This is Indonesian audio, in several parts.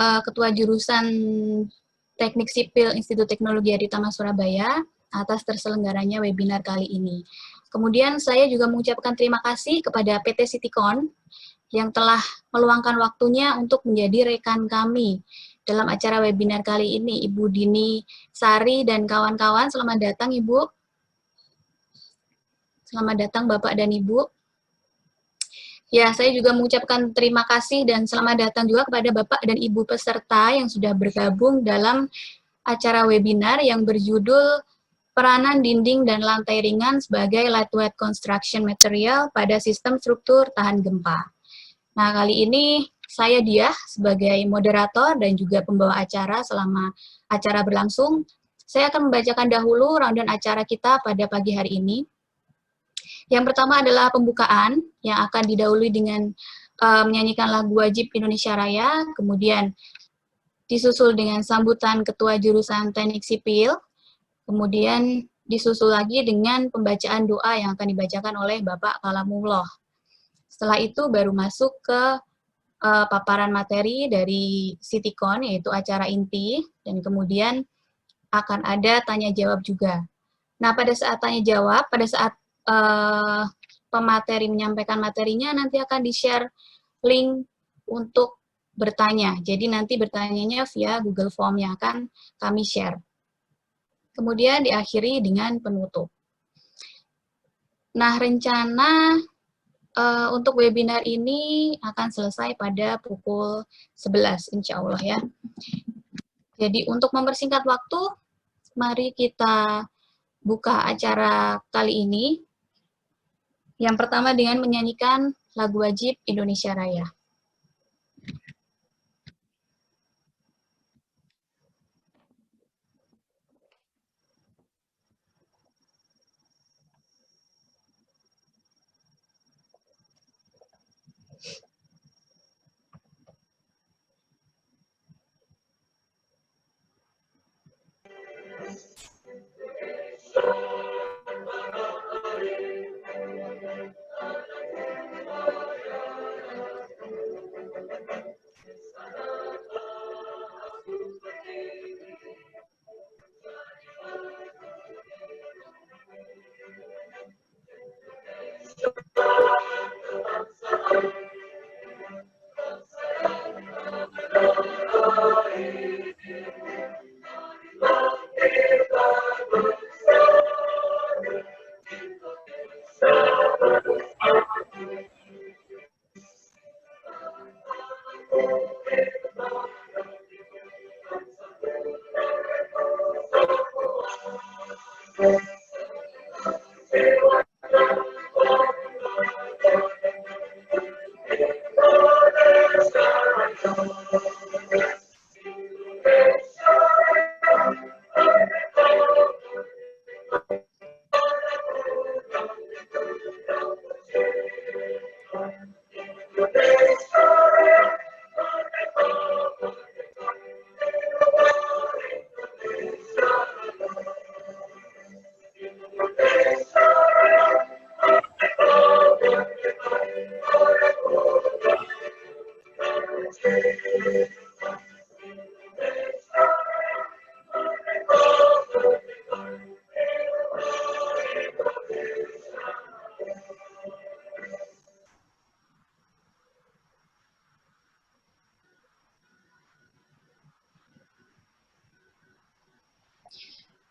Ketua Jurusan Teknik Sipil Institut Teknologi Aditama Surabaya atas terselenggaranya webinar kali ini. Kemudian saya juga mengucapkan terima kasih kepada PT Citycon yang telah meluangkan waktunya untuk menjadi rekan kami dalam acara webinar kali ini. Ibu Dini Sari dan kawan-kawan, selamat datang Ibu. Selamat datang Bapak dan Ibu. Ya, saya juga mengucapkan terima kasih dan selamat datang juga kepada Bapak dan Ibu peserta yang sudah bergabung dalam acara webinar yang berjudul Peranan Dinding dan Lantai Ringan sebagai Lightweight Construction Material pada Sistem Struktur Tahan Gempa. Nah, kali ini saya Diah sebagai moderator dan juga pembawa acara selama acara berlangsung. Saya akan membacakan dahulu rundown acara kita pada pagi hari ini. Yang pertama adalah pembukaan yang akan didahului dengan menyanyikan lagu wajib Indonesia Raya, kemudian disusul dengan sambutan Ketua Jurusan Teknik Sipil, kemudian disusul lagi dengan pembacaan doa yang akan dibacakan oleh Bapak Kalamullah. Setelah itu baru masuk ke paparan materi dari Citycon, yaitu acara inti, dan kemudian akan ada tanya jawab juga. Nah, pada saat tanya jawab, pada saat pemateri menyampaikan materinya, nanti akan di-share link untuk bertanya. Jadi nanti bertanyanya via Google Form yang akan kami share. Kemudian diakhiri dengan penutup. Nah, rencana untuk webinar ini akan selesai pada pukul 11, insya Allah ya. Jadi untuk mempersingkat waktu, mari kita buka acara kali ini. Yang pertama dengan menyanyikan lagu wajib Indonesia Raya.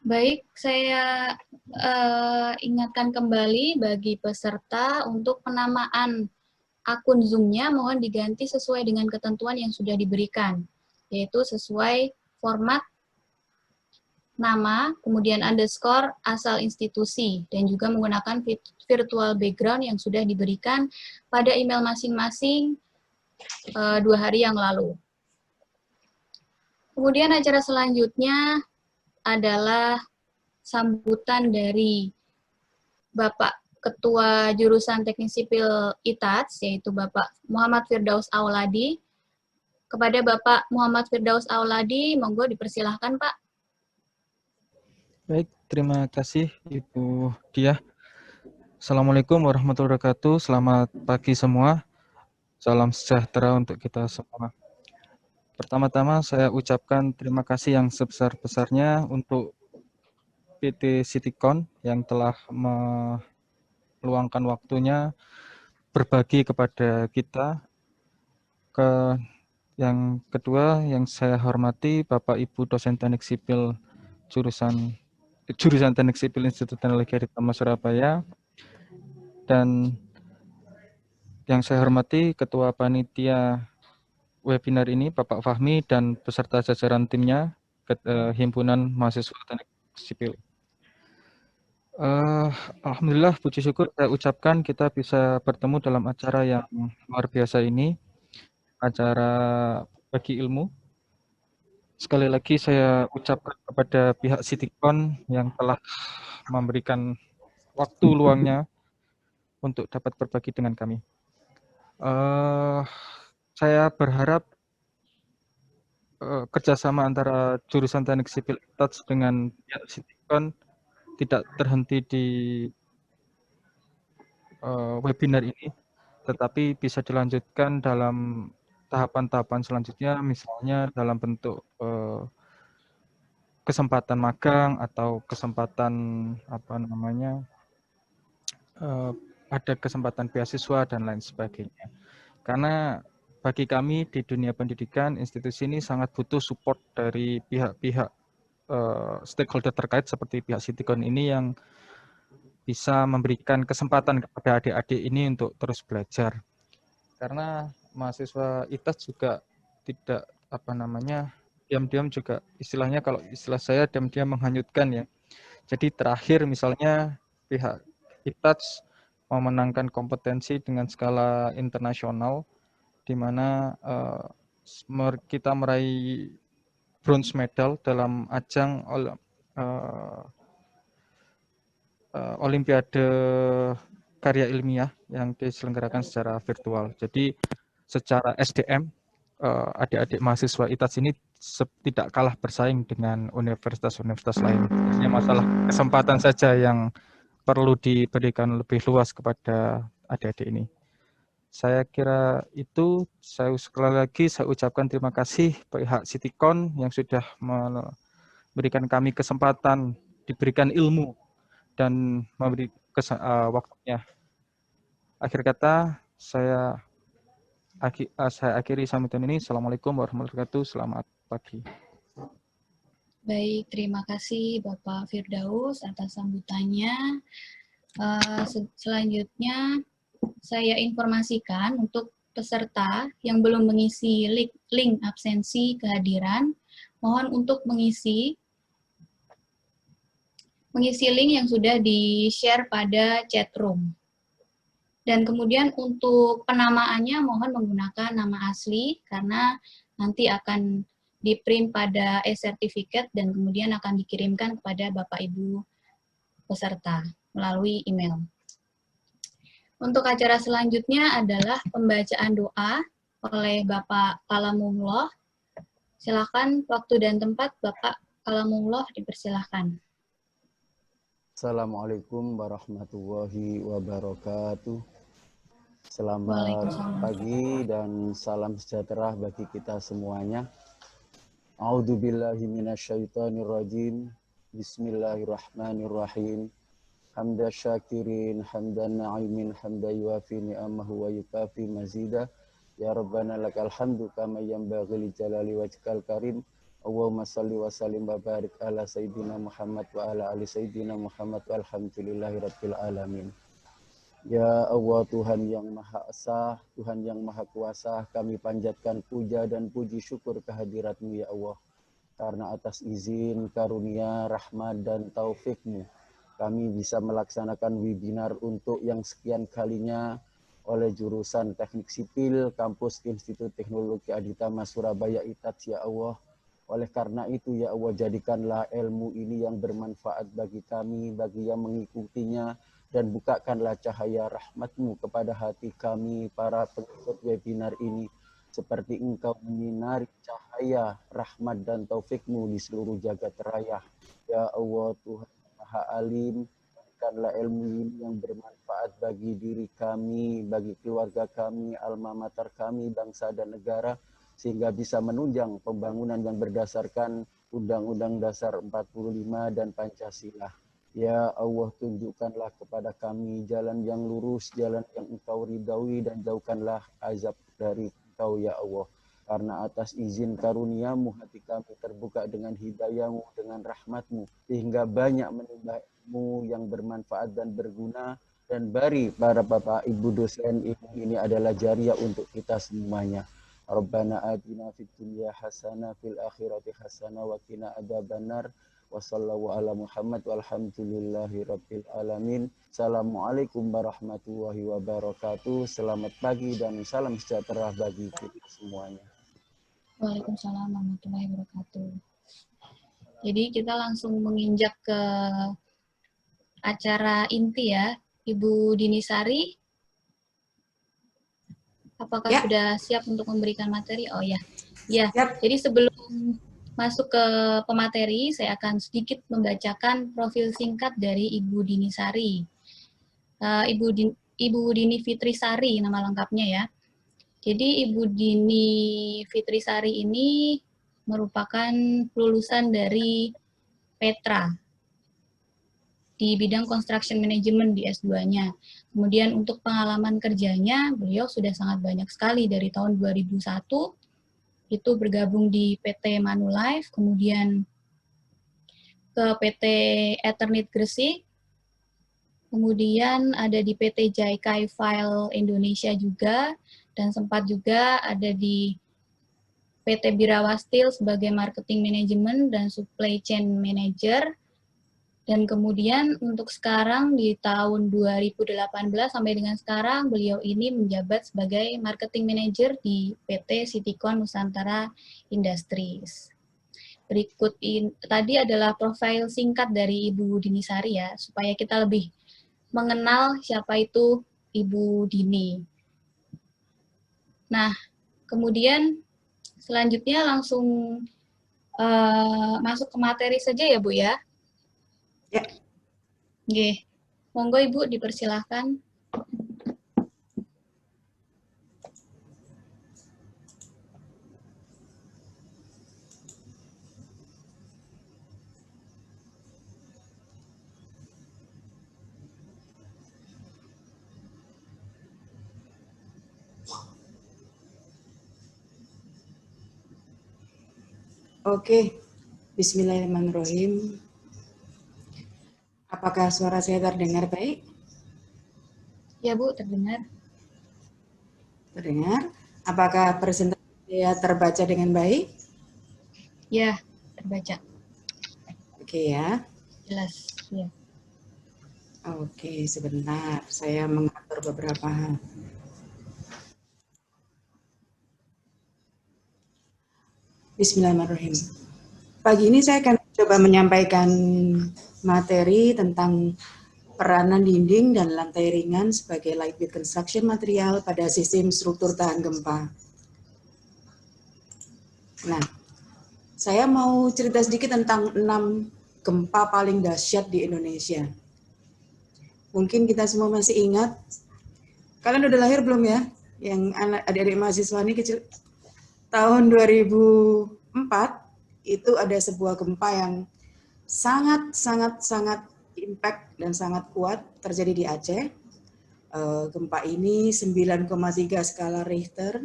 Baik, saya ingatkan kembali bagi peserta untuk penamaan akun Zoom-nya mohon diganti sesuai dengan ketentuan yang sudah diberikan, yaitu sesuai format nama, kemudian underscore, asal institusi, dan juga menggunakan virtual background yang sudah diberikan pada email masing-masing 2 hari yang lalu. Kemudian acara selanjutnya adalah sambutan dari Bapak Ketua Jurusan Teknik Sipil ITATS, yaitu Bapak Muhammad Firdaus Auladi. Kepada Bapak Muhammad Firdaus Auladi, monggo dipersilahkan Pak. Baik, terima kasih Ibu Diah. Assalamualaikum warahmatullahi wabarakatuh. Selamat pagi semua. Salam sejahtera untuk kita semua. Pertama-tama saya ucapkan terima kasih yang sebesar-besarnya untuk PT Citycon yang telah meluangkan waktunya berbagi kepada kita. Yang kedua yang saya hormati Bapak Ibu dosen Teknik Sipil jurusan Teknik Sipil Institut Teknologi Aditama Surabaya, dan yang saya hormati Ketua Panitia webinar ini Bapak Fahmi dan beserta jajaran timnya Himpunan Mahasiswa Teknik Sipil. Alhamdulillah, puji syukur saya ucapkan kita bisa bertemu dalam acara yang luar biasa ini, acara bagi ilmu. Sekali lagi saya ucapkan kepada pihak Citycon yang telah memberikan waktu luangnya untuk dapat berbagi dengan kami. Saya berharap kerjasama antara jurusan Teknik Sipil Touch dengan pihak Citycon tidak terhenti di webinar ini, tetapi bisa dilanjutkan dalam tahapan-tahapan selanjutnya, misalnya dalam bentuk kesempatan magang atau kesempatan ada kesempatan beasiswa dan lain sebagainya. Karena bagi kami di dunia pendidikan, institusi ini sangat butuh support dari pihak-pihak stakeholder terkait seperti pihak Citycon ini yang bisa memberikan kesempatan kepada adik-adik ini untuk terus belajar. Karena mahasiswa ITAS juga tidak diam-diam juga, istilahnya kalau istilah saya diam-diam menghanyutkan ya. Jadi terakhir misalnya pihak ITAS memenangkan kompetensi dengan skala internasional, di mana kita meraih bronze medal dalam ajang Olimpiade Karya Ilmiah yang diselenggarakan secara virtual. Jadi secara SDM, adik-adik mahasiswa ITAS ini tidak kalah bersaing dengan universitas-universitas lain. Hanya masalah kesempatan saja yang perlu diberikan lebih luas kepada adik-adik ini. Saya kira itu. Sekali lagi saya ucapkan terima kasih pihak Citycon yang sudah memberikan kami kesempatan, diberikan ilmu dan memberi waktunya. Akhir kata saya akhiri sambutan ini. Assalamualaikum warahmatullahi wabarakatuh. Selamat pagi. Baik, terima kasih Bapak Firdaus atas sambutannya. Selanjutnya saya informasikan untuk peserta yang belum mengisi link absensi kehadiran, mohon untuk mengisi link yang sudah di-share pada chat room. Dan kemudian untuk penamaannya mohon menggunakan nama asli karena nanti akan di-print pada e-certificate dan kemudian akan dikirimkan kepada Bapak Ibu peserta melalui email. Untuk acara selanjutnya adalah pembacaan doa oleh Bapak Kalamullah. Silakan waktu dan tempat Bapak Kalamullah dipersilahkan. Assalamualaikum warahmatullahi wabarakatuh. Selamat pagi dan salam sejahtera bagi kita semuanya. A'udzubillahi minasyaitonirrajim. Bismillahirrahmanirrahim. Hamda syakirin, hamdan na'imin, hamda yuafi ni'amahu wa yukafi mazidah. Ya Rabbana lakal hamdu kama yanbaghi li jalali wajhikal karim. Allahumma salli wa sallim wa barik ala sayyidina Muhammad wa ala ali sayyidina Muhammad walhamdulillahi rabbil alamin. Ya Allah, Tuhan yang Maha Esa, Tuhan yang Maha Kuasa, kami panjatkan puja dan puji syukur kehadirat-Mu ya Allah. Karena atas izin, karunia, rahmat, dan taufik-Mu, kami bisa melaksanakan webinar untuk yang sekian kalinya oleh jurusan Teknik Sipil, Kampus Institut Teknologi Aditama Surabaya ITATS ya Allah. Oleh karena itu ya Allah, jadikanlah ilmu ini yang bermanfaat bagi kami, bagi yang mengikutinya, dan bukakanlah cahaya rahmat-Mu kepada hati kami, para pengikut webinar ini, seperti Engkau menyinari cahaya rahmat dan taufik-Mu di seluruh jagat raya. Ya Allah, Tuhan Maha Alim, berikanlah ilmu ini yang bermanfaat bagi diri kami, bagi keluarga kami, alma mater kami, bangsa dan negara, sehingga bisa menunjang pembangunan yang berdasarkan Undang-Undang Dasar 45 dan Pancasila. Ya Allah, tunjukkanlah kepada kami jalan yang lurus, jalan yang Engkau ridhaui, dan jauhkanlah azab dari Engkau ya Allah. Karena atas izin karuniamu hati kami terbuka dengan hidayahmu, dengan rahmatmu, sehingga banyak menimba ilmu yang bermanfaat dan berguna. Dan bari para bapak ibu dosen, ini adalah jariah untuk kita semuanya. Rabbana atina fid dunya hasanah fil akhirati hasanah wa qina adzabannar. Wassallallahu ala Muhammad walhamdulillahi rabbil alamin. Assalamualaikum warahmatullahi wabarakatuh. Selamat pagi dan salam sejahtera bagi kita semuanya. Waalaikumsalam warahmatullahi wabarakatuh. Jadi kita langsung menginjak ke acara inti ya. Ibu Dini Sari, apakah sudah siap untuk memberikan materi? Oh ya, ya. Jadi sebelum masuk ke pemateri, saya akan sedikit membacakan profil singkat dari Ibu Dini Sari. Ibu Dini Fitri Sari, nama lengkapnya ya. Jadi Ibu Dini Fitri Sari ini merupakan lulusan dari Petra di bidang construction management di S2-nya. Kemudian untuk pengalaman kerjanya, beliau sudah sangat banyak sekali dari tahun 2001, itu bergabung di PT Manulife, kemudian ke PT Eternit Gresik, kemudian ada di PT Jaikai File Indonesia juga, dan sempat juga ada di PT Birawa Steel sebagai marketing management dan supply chain manager. Dan kemudian untuk sekarang di tahun 2018 sampai dengan sekarang beliau ini menjabat sebagai marketing manager di PT Citycon Nusantara Industries. Berikut tadi adalah profil singkat dari Ibu Dini Sari ya, supaya kita lebih mengenal siapa itu Ibu Dini. Nah, kemudian selanjutnya langsung masuk ke materi saja ya Bu ya. Ya. Oke. Monggo Ibu dipersilahkan. Oke, bismillahirrahmanirrahim. Apakah suara saya terdengar baik? Ya Bu, terdengar. Terdengar. Apakah presentasi saya terbaca dengan baik? Ya, terbaca. Oke ya. Jelas, ya. Oke, sebentar. Saya mengatur beberapa hal. Bismillahirrahmanirrahim. Pagi ini saya akan coba menyampaikan materi tentang peranan dinding dan lantai ringan sebagai lightweight construction material pada sistem struktur tahan gempa. Nah, saya mau cerita sedikit tentang 6 gempa paling dahsyat di Indonesia. Mungkin kita semua masih ingat. Kalian udah lahir belum ya? Yang adik-adik mahasiswa ini kecil. Tahun 2004 itu ada sebuah gempa yang sangat impact dan sangat kuat terjadi di Aceh. Gempa ini 9,3 skala Richter,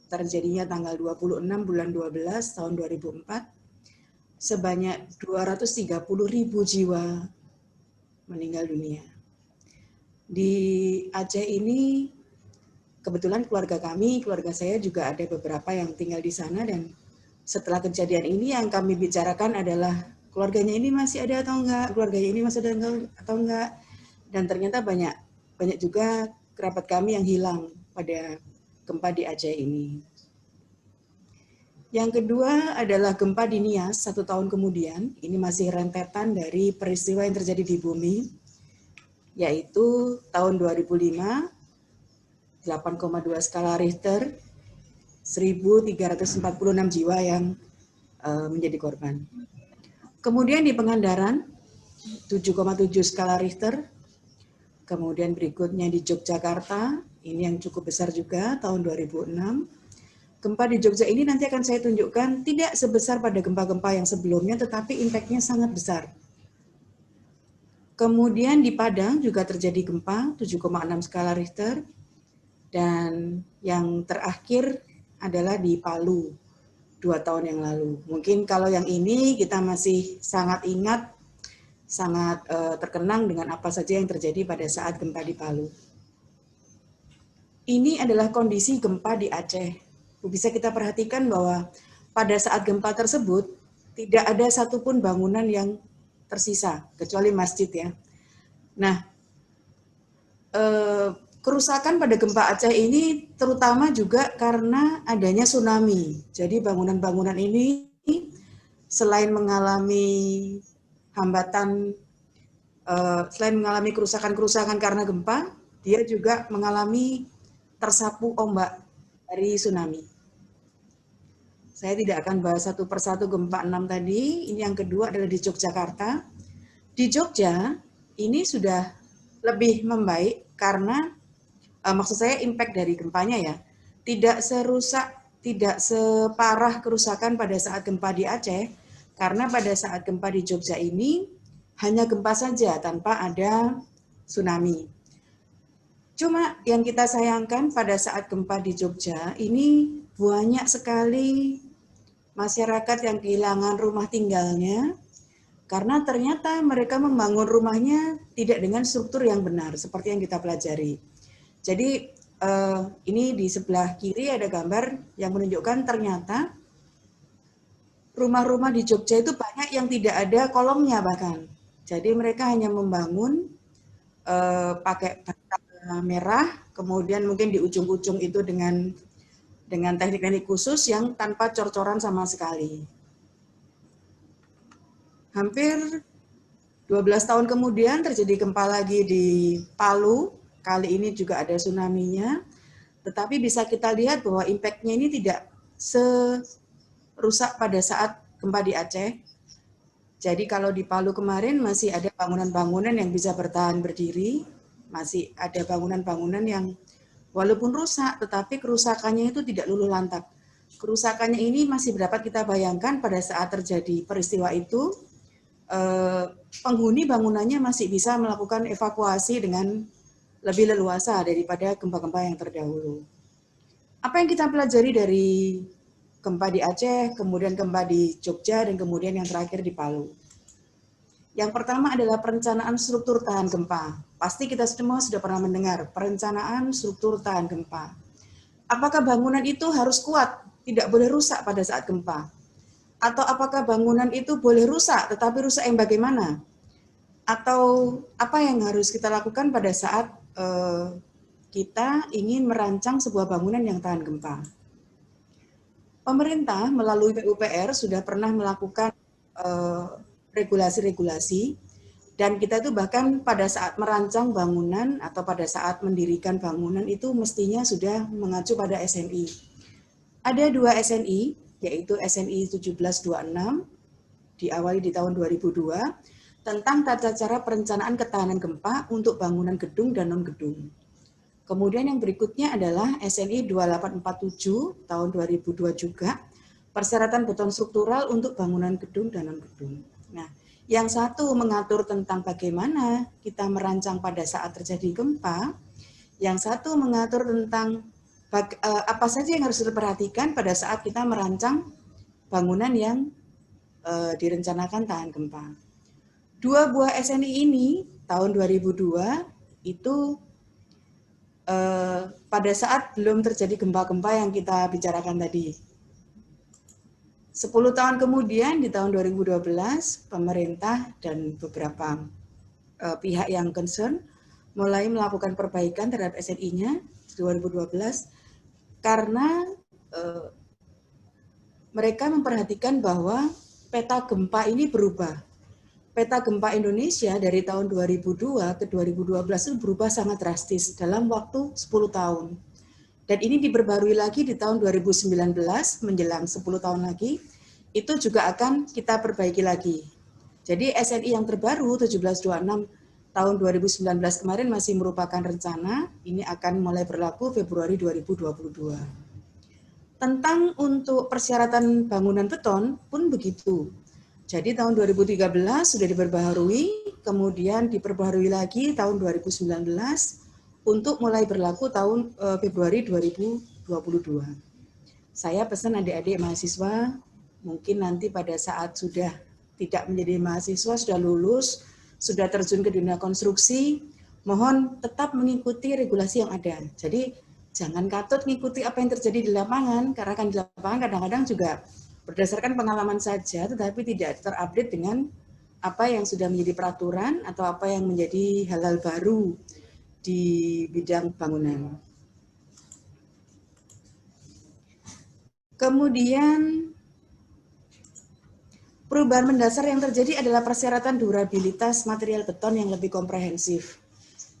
terjadinya tanggal 26 bulan 12 tahun 2004. Sebanyak 230.000 jiwa meninggal dunia. Di Aceh ini kebetulan keluarga saya juga ada beberapa yang tinggal di sana, dan setelah kejadian ini yang kami bicarakan adalah keluarganya ini masih ada atau enggak, keluarganya ini masih ada atau enggak, dan ternyata banyak juga kerabat kami yang hilang pada gempa di Aceh ini. Yang kedua adalah gempa di Nias 1 tahun kemudian, ini masih rentetan dari peristiwa yang terjadi di bumi, yaitu tahun 2005, 8,2 skala Richter, 1.346 jiwa yang menjadi korban. Kemudian di Pangandaran, 7,7 skala Richter. Kemudian berikutnya di Yogyakarta, ini yang cukup besar juga, tahun 2006, gempa di Jogja ini nanti akan saya tunjukkan tidak sebesar pada gempa-gempa yang sebelumnya, tetapi impact-nya sangat besar. Kemudian di Padang juga terjadi gempa 7,6 skala Richter. Dan yang terakhir adalah di Palu 2 tahun yang lalu. Mungkin kalau yang ini kita masih sangat ingat, sangat terkenang dengan apa saja yang terjadi pada saat gempa di Palu. Ini adalah kondisi gempa di Aceh. Bisa kita perhatikan bahwa pada saat gempa tersebut tidak ada satupun bangunan yang tersisa, kecuali masjid ya. Nah, kerusakan pada gempa Aceh ini terutama juga karena adanya tsunami. Jadi bangunan-bangunan ini selain mengalami hambatan, selain mengalami kerusakan-kerusakan karena gempa, dia juga mengalami tersapu ombak dari tsunami. Saya tidak akan bahas satu persatu gempa 6 tadi. Ini yang kedua adalah di Yogyakarta. Di Jogja ini sudah lebih membaik karena maksud saya impact dari gempanya ya, tidak serusak, tidak separah kerusakan pada saat gempa di Aceh, karena pada saat gempa di Jogja ini hanya gempa saja tanpa ada tsunami. Cuma yang kita sayangkan pada saat gempa di Jogja ini banyak sekali masyarakat yang kehilangan rumah tinggalnya, karena ternyata mereka membangun rumahnya tidak dengan struktur yang benar, seperti yang kita pelajari. Jadi ini di sebelah kiri ada gambar yang menunjukkan ternyata rumah-rumah di Jogja itu banyak yang tidak ada kolomnya bahkan. Jadi mereka hanya membangun pakai bata merah, kemudian mungkin di ujung-ujung itu dengan teknik-teknik khusus yang tanpa cor-coran sama sekali. Hampir 12 tahun kemudian terjadi gempa lagi di Palu. Kali ini juga ada tsunami-nya, tetapi bisa kita lihat bahwa impact-nya ini tidak serusak pada saat gempa di Aceh. Jadi kalau di Palu kemarin masih ada bangunan-bangunan yang bisa bertahan berdiri, masih ada bangunan-bangunan yang walaupun rusak, tetapi kerusakannya itu tidak luluh lantak. Kerusakannya ini masih dapat kita bayangkan pada saat terjadi peristiwa itu, penghuni bangunannya masih bisa melakukan evakuasi dengan lebih leluasa daripada gempa-gempa yang terdahulu. Apa yang kita pelajari dari gempa di Aceh, kemudian gempa di Jogja, dan kemudian yang terakhir di Palu? Yang pertama adalah perencanaan struktur tahan gempa. Pasti kita semua sudah pernah mendengar perencanaan struktur tahan gempa. Apakah bangunan itu harus kuat, tidak boleh rusak pada saat gempa? Atau apakah bangunan itu boleh rusak, tetapi rusak yang bagaimana? Atau apa yang harus kita lakukan pada saat kita ingin merancang sebuah bangunan yang tahan gempa? Pemerintah melalui PUPR sudah pernah melakukan regulasi-regulasi, dan kita itu bahkan pada saat merancang bangunan atau pada saat mendirikan bangunan itu mestinya sudah mengacu pada SNI. Ada 2 SNI, yaitu SNI 1726, diawali di tahun 2002, tentang tata cara perencanaan ketahanan gempa untuk bangunan gedung dan non-gedung. Kemudian yang berikutnya adalah SNI 2847 tahun 2002 juga, persyaratan beton struktural untuk bangunan gedung dan non-gedung. Nah, yang satu mengatur tentang bagaimana kita merancang pada saat terjadi gempa, yang satu mengatur tentang apa saja yang harus diperhatikan pada saat kita merancang bangunan yang direncanakan tahan gempa. 2 buah SNI ini tahun 2002 itu pada saat belum terjadi gempa-gempa yang kita bicarakan tadi. 10 tahun kemudian di tahun 2012 pemerintah dan beberapa pihak yang concern mulai melakukan perbaikan terhadap SNI-nya 2012 karena mereka memperhatikan bahwa peta gempa ini berubah. Peta gempa Indonesia dari tahun 2002 ke 2012 itu berubah sangat drastis dalam waktu 10 tahun. Dan ini diperbarui lagi di tahun 2019, menjelang 10 tahun lagi, itu juga akan kita perbaiki lagi. Jadi SNI yang terbaru 1726 tahun 2019 kemarin masih merupakan rencana, ini akan mulai berlaku Februari 2022. Tentang untuk persyaratan bangunan beton pun begitu. Jadi tahun 2013 sudah diperbaharui, kemudian diperbaharui lagi tahun 2019 untuk mulai berlaku tahun Februari 2022. Saya pesan adik-adik mahasiswa, mungkin nanti pada saat sudah tidak menjadi mahasiswa, sudah lulus, sudah terjun ke dunia konstruksi, mohon tetap mengikuti regulasi yang ada. Jadi jangan katut mengikuti apa yang terjadi di lapangan, karena kan di lapangan kadang-kadang juga berdasarkan pengalaman saja, tetapi tidak terupdate dengan apa yang sudah menjadi peraturan atau apa yang menjadi hal-hal baru di bidang bangunan. Kemudian perubahan mendasar yang terjadi adalah persyaratan durabilitas material beton yang lebih komprehensif.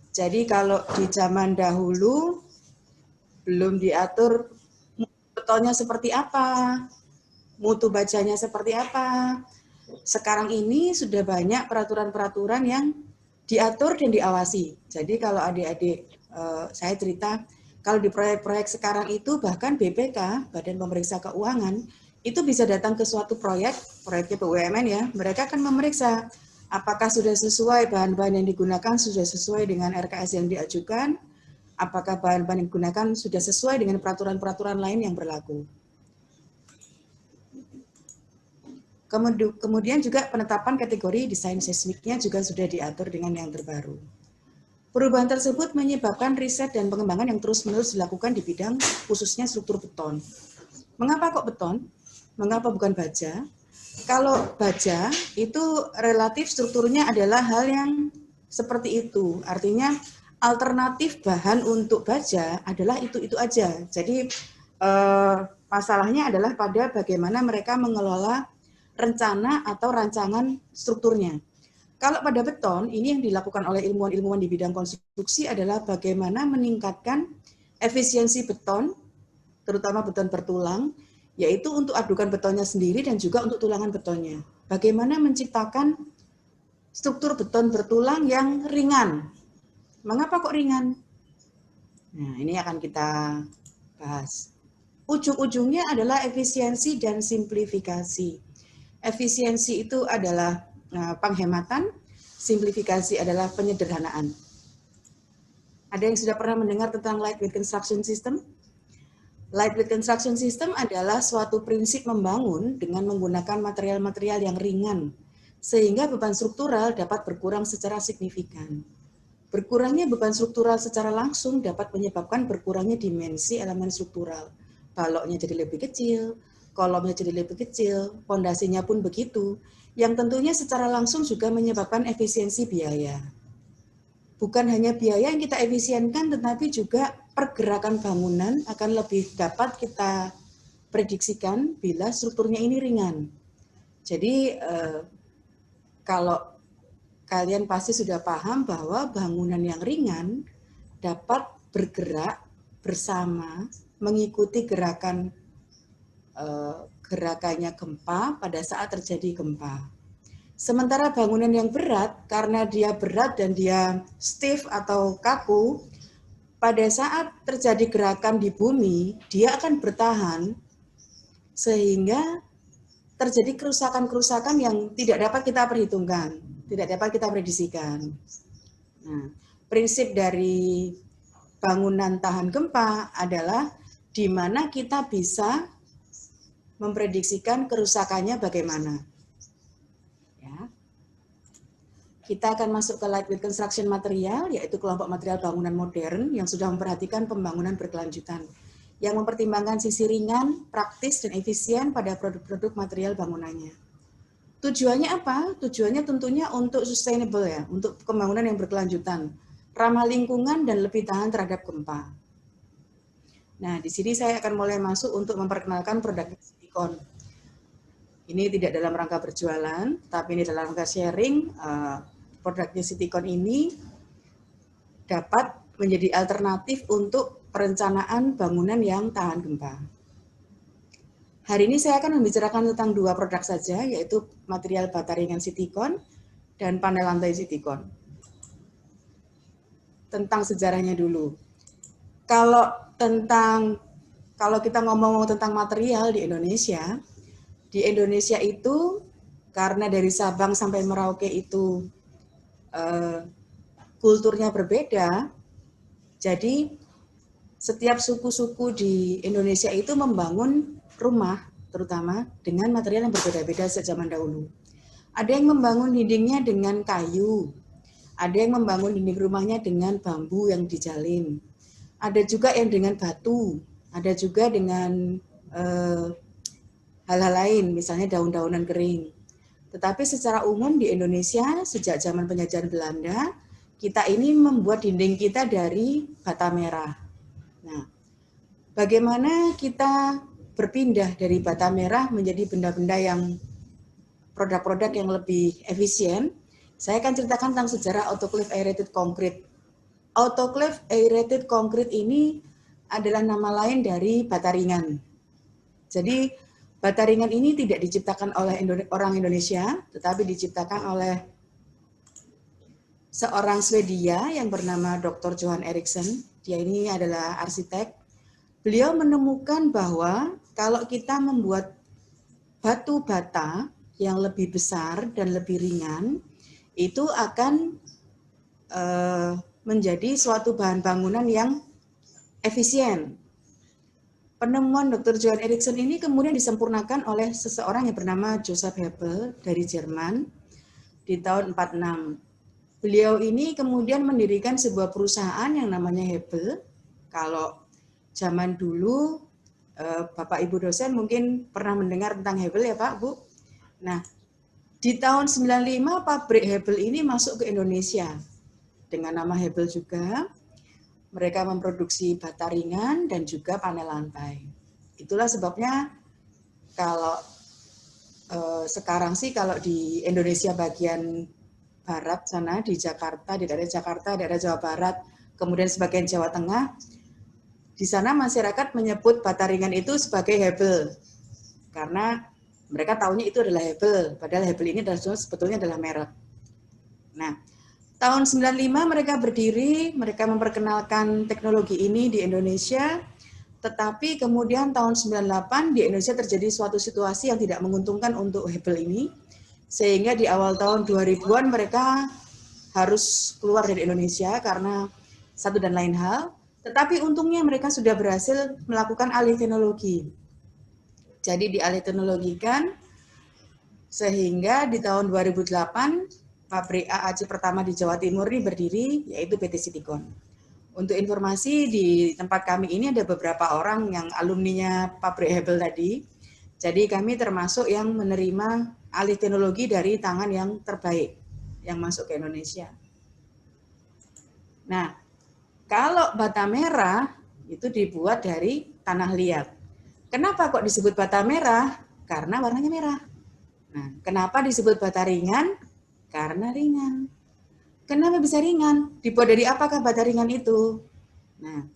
Jadi kalau di zaman dahulu belum diatur betonnya seperti apa, mutu bajanya seperti apa. Sekarang ini sudah banyak peraturan-peraturan yang diatur dan diawasi. Jadi kalau adik-adik, saya cerita, kalau di proyek-proyek sekarang itu bahkan BPK, Badan Pemeriksa Keuangan, itu bisa datang ke suatu proyeknya BUMN ya, mereka akan memeriksa apakah sudah sesuai bahan-bahan yang digunakan, sudah sesuai dengan RKS yang diajukan, apakah bahan-bahan yang digunakan sudah sesuai dengan peraturan-peraturan lain yang berlaku. Kemudian juga penetapan kategori desain seismiknya juga sudah diatur dengan yang terbaru. Perubahan tersebut menyebabkan riset dan pengembangan yang terus-menerus dilakukan di bidang khususnya struktur beton. Mengapa kok beton? Mengapa bukan baja? Kalau baja itu relatif strukturnya adalah hal yang seperti itu. Artinya alternatif bahan untuk baja adalah itu aja. Jadi masalahnya adalah pada bagaimana mereka mengelola rencana atau rancangan strukturnya. Kalau pada beton, ini yang dilakukan oleh ilmuwan-ilmuwan di bidang konstruksi adalah bagaimana meningkatkan efisiensi beton, terutama beton bertulang, yaitu untuk adukan betonnya sendiri dan juga untuk tulangan betonnya. Bagaimana menciptakan struktur beton bertulang yang ringan. Mengapa kok ringan? Nah, ini akan kita bahas. Ujung-ujungnya adalah efisiensi dan simplifikasi. Efisiensi itu adalah penghematan, simplifikasi adalah penyederhanaan. Ada yang sudah pernah mendengar tentang lightweight construction system? Lightweight construction system adalah suatu prinsip membangun dengan menggunakan material-material yang ringan, sehingga beban struktural dapat berkurang secara signifikan. Berkurangnya beban struktural secara langsung dapat menyebabkan berkurangnya dimensi elemen struktural. Baloknya jadi lebih kecil, kolomnya jadi lebih kecil, fondasinya pun begitu, yang tentunya secara langsung juga menyebabkan efisiensi biaya. Bukan hanya biaya yang kita efisienkan, tetapi juga pergerakan bangunan akan lebih dapat kita prediksikan bila strukturnya ini ringan. Jadi kalau kalian pasti sudah paham bahwa bangunan yang ringan dapat bergerak bersama mengikuti gerakannya gempa pada saat terjadi gempa. Sementara bangunan yang berat, karena dia berat dan dia stiff atau kaku, pada saat terjadi gerakan di bumi, dia akan bertahan sehingga terjadi kerusakan-kerusakan yang tidak dapat kita perhitungkan, tidak dapat kita prediksikan. Nah, prinsip dari bangunan tahan gempa adalah di mana kita bisa memprediksikan kerusakannya bagaimana. Ya. Kita akan masuk ke lightweight construction material, yaitu kelompok material bangunan modern yang sudah memperhatikan pembangunan berkelanjutan, yang mempertimbangkan sisi ringan, praktis, dan efisien pada produk-produk material bangunannya. Tujuannya apa? Tujuannya tentunya untuk sustainable ya, untuk pembangunan yang berkelanjutan, ramah lingkungan, dan lebih tahan terhadap gempa. Nah, di sini saya akan mulai masuk untuk memperkenalkan produk Citycon. Ini tidak dalam rangka berjualan, tapi ini dalam rangka sharing. Produknya Citycon ini dapat menjadi alternatif untuk perencanaan bangunan yang tahan gempa. Hari ini saya akan membicarakan tentang dua produk saja, yaitu material bata ringan Citycon dan panel lantai Citycon. Tentang sejarahnya dulu. Kalau tentang kalau kita ngomong tentang material di Indonesia itu karena dari Sabang sampai Merauke itu kulturnya berbeda, jadi setiap suku-suku di Indonesia itu membangun rumah terutama dengan material yang berbeda-beda sejak zaman dahulu. Ada yang membangun dindingnya dengan kayu, ada yang membangun dinding rumahnya dengan bambu yang dijalin, ada juga yang dengan batu, ada juga dengan hal-hal lain, misalnya daun-daunan kering. Tetapi secara umum di Indonesia sejak zaman penjajahan Belanda, kita ini membuat dinding kita dari bata merah. Nah, bagaimana kita berpindah dari bata merah menjadi benda-benda yang produk-produk yang lebih efisien? Saya akan ceritakan tentang sejarah autoclave aerated concrete. Autoclave aerated concrete ini adalah nama lain dari bata ringan. Jadi bata ringan ini tidak diciptakan oleh orang Indonesia, tetapi diciptakan oleh seorang Swedia yang bernama Dr. Johan Eriksson. Dia ini adalah arsitek. Beliau menemukan bahwa kalau kita membuat batu bata yang lebih besar dan lebih ringan, itu akan menjadi suatu bahan bangunan yang efisien. Penemuan Dr. Johan Eriksson ini kemudian disempurnakan oleh seseorang yang bernama Joseph Hebel dari Jerman di tahun 46. Beliau ini kemudian mendirikan sebuah perusahaan yang namanya Hebel. Kalau zaman dulu Bapak Ibu dosen mungkin pernah mendengar tentang Hebel ya Pak, Bu. Nah, di tahun 95 pabrik Hebel ini masuk ke Indonesia dengan nama Hebel juga. Mereka memproduksi bata ringan dan juga panel lantai. Itulah sebabnya kalau sekarang sih kalau di Indonesia bagian barat sana, di Jakarta, di daerah Jakarta, daerah Jawa Barat, kemudian sebagian Jawa Tengah, di sana masyarakat menyebut bata ringan itu sebagai Hebel. Karena mereka tahunya itu adalah Hebel, padahal Hebel ini sebetulnya adalah merek. Nah, tahun 95 mereka berdiri, mereka memperkenalkan teknologi ini di Indonesia, tetapi kemudian tahun 98 di Indonesia terjadi suatu situasi yang tidak menguntungkan untuk Hebel ini, sehingga di awal tahun 2000-an mereka harus keluar dari Indonesia karena satu dan lain hal, tetapi untungnya mereka sudah berhasil melakukan alih teknologi. Jadi dialih teknologikan, sehingga di tahun 2008, pabrik AAC pertama di Jawa Timur ini berdiri, yaitu PT Citycon. Untuk informasi, di tempat kami ini ada beberapa orang yang alumninya pabrik Hebel tadi. Jadi kami termasuk yang menerima alih teknologi dari tangan yang terbaik yang masuk ke Indonesia. Nah, kalau bata merah itu dibuat dari tanah liat. Kenapa kok disebut bata merah? Karena warnanya merah. Nah, kenapa disebut bata ringan? Karena ringan. Kenapa bisa ringan? Dibuat dari apakah bata ringan itu? Nah,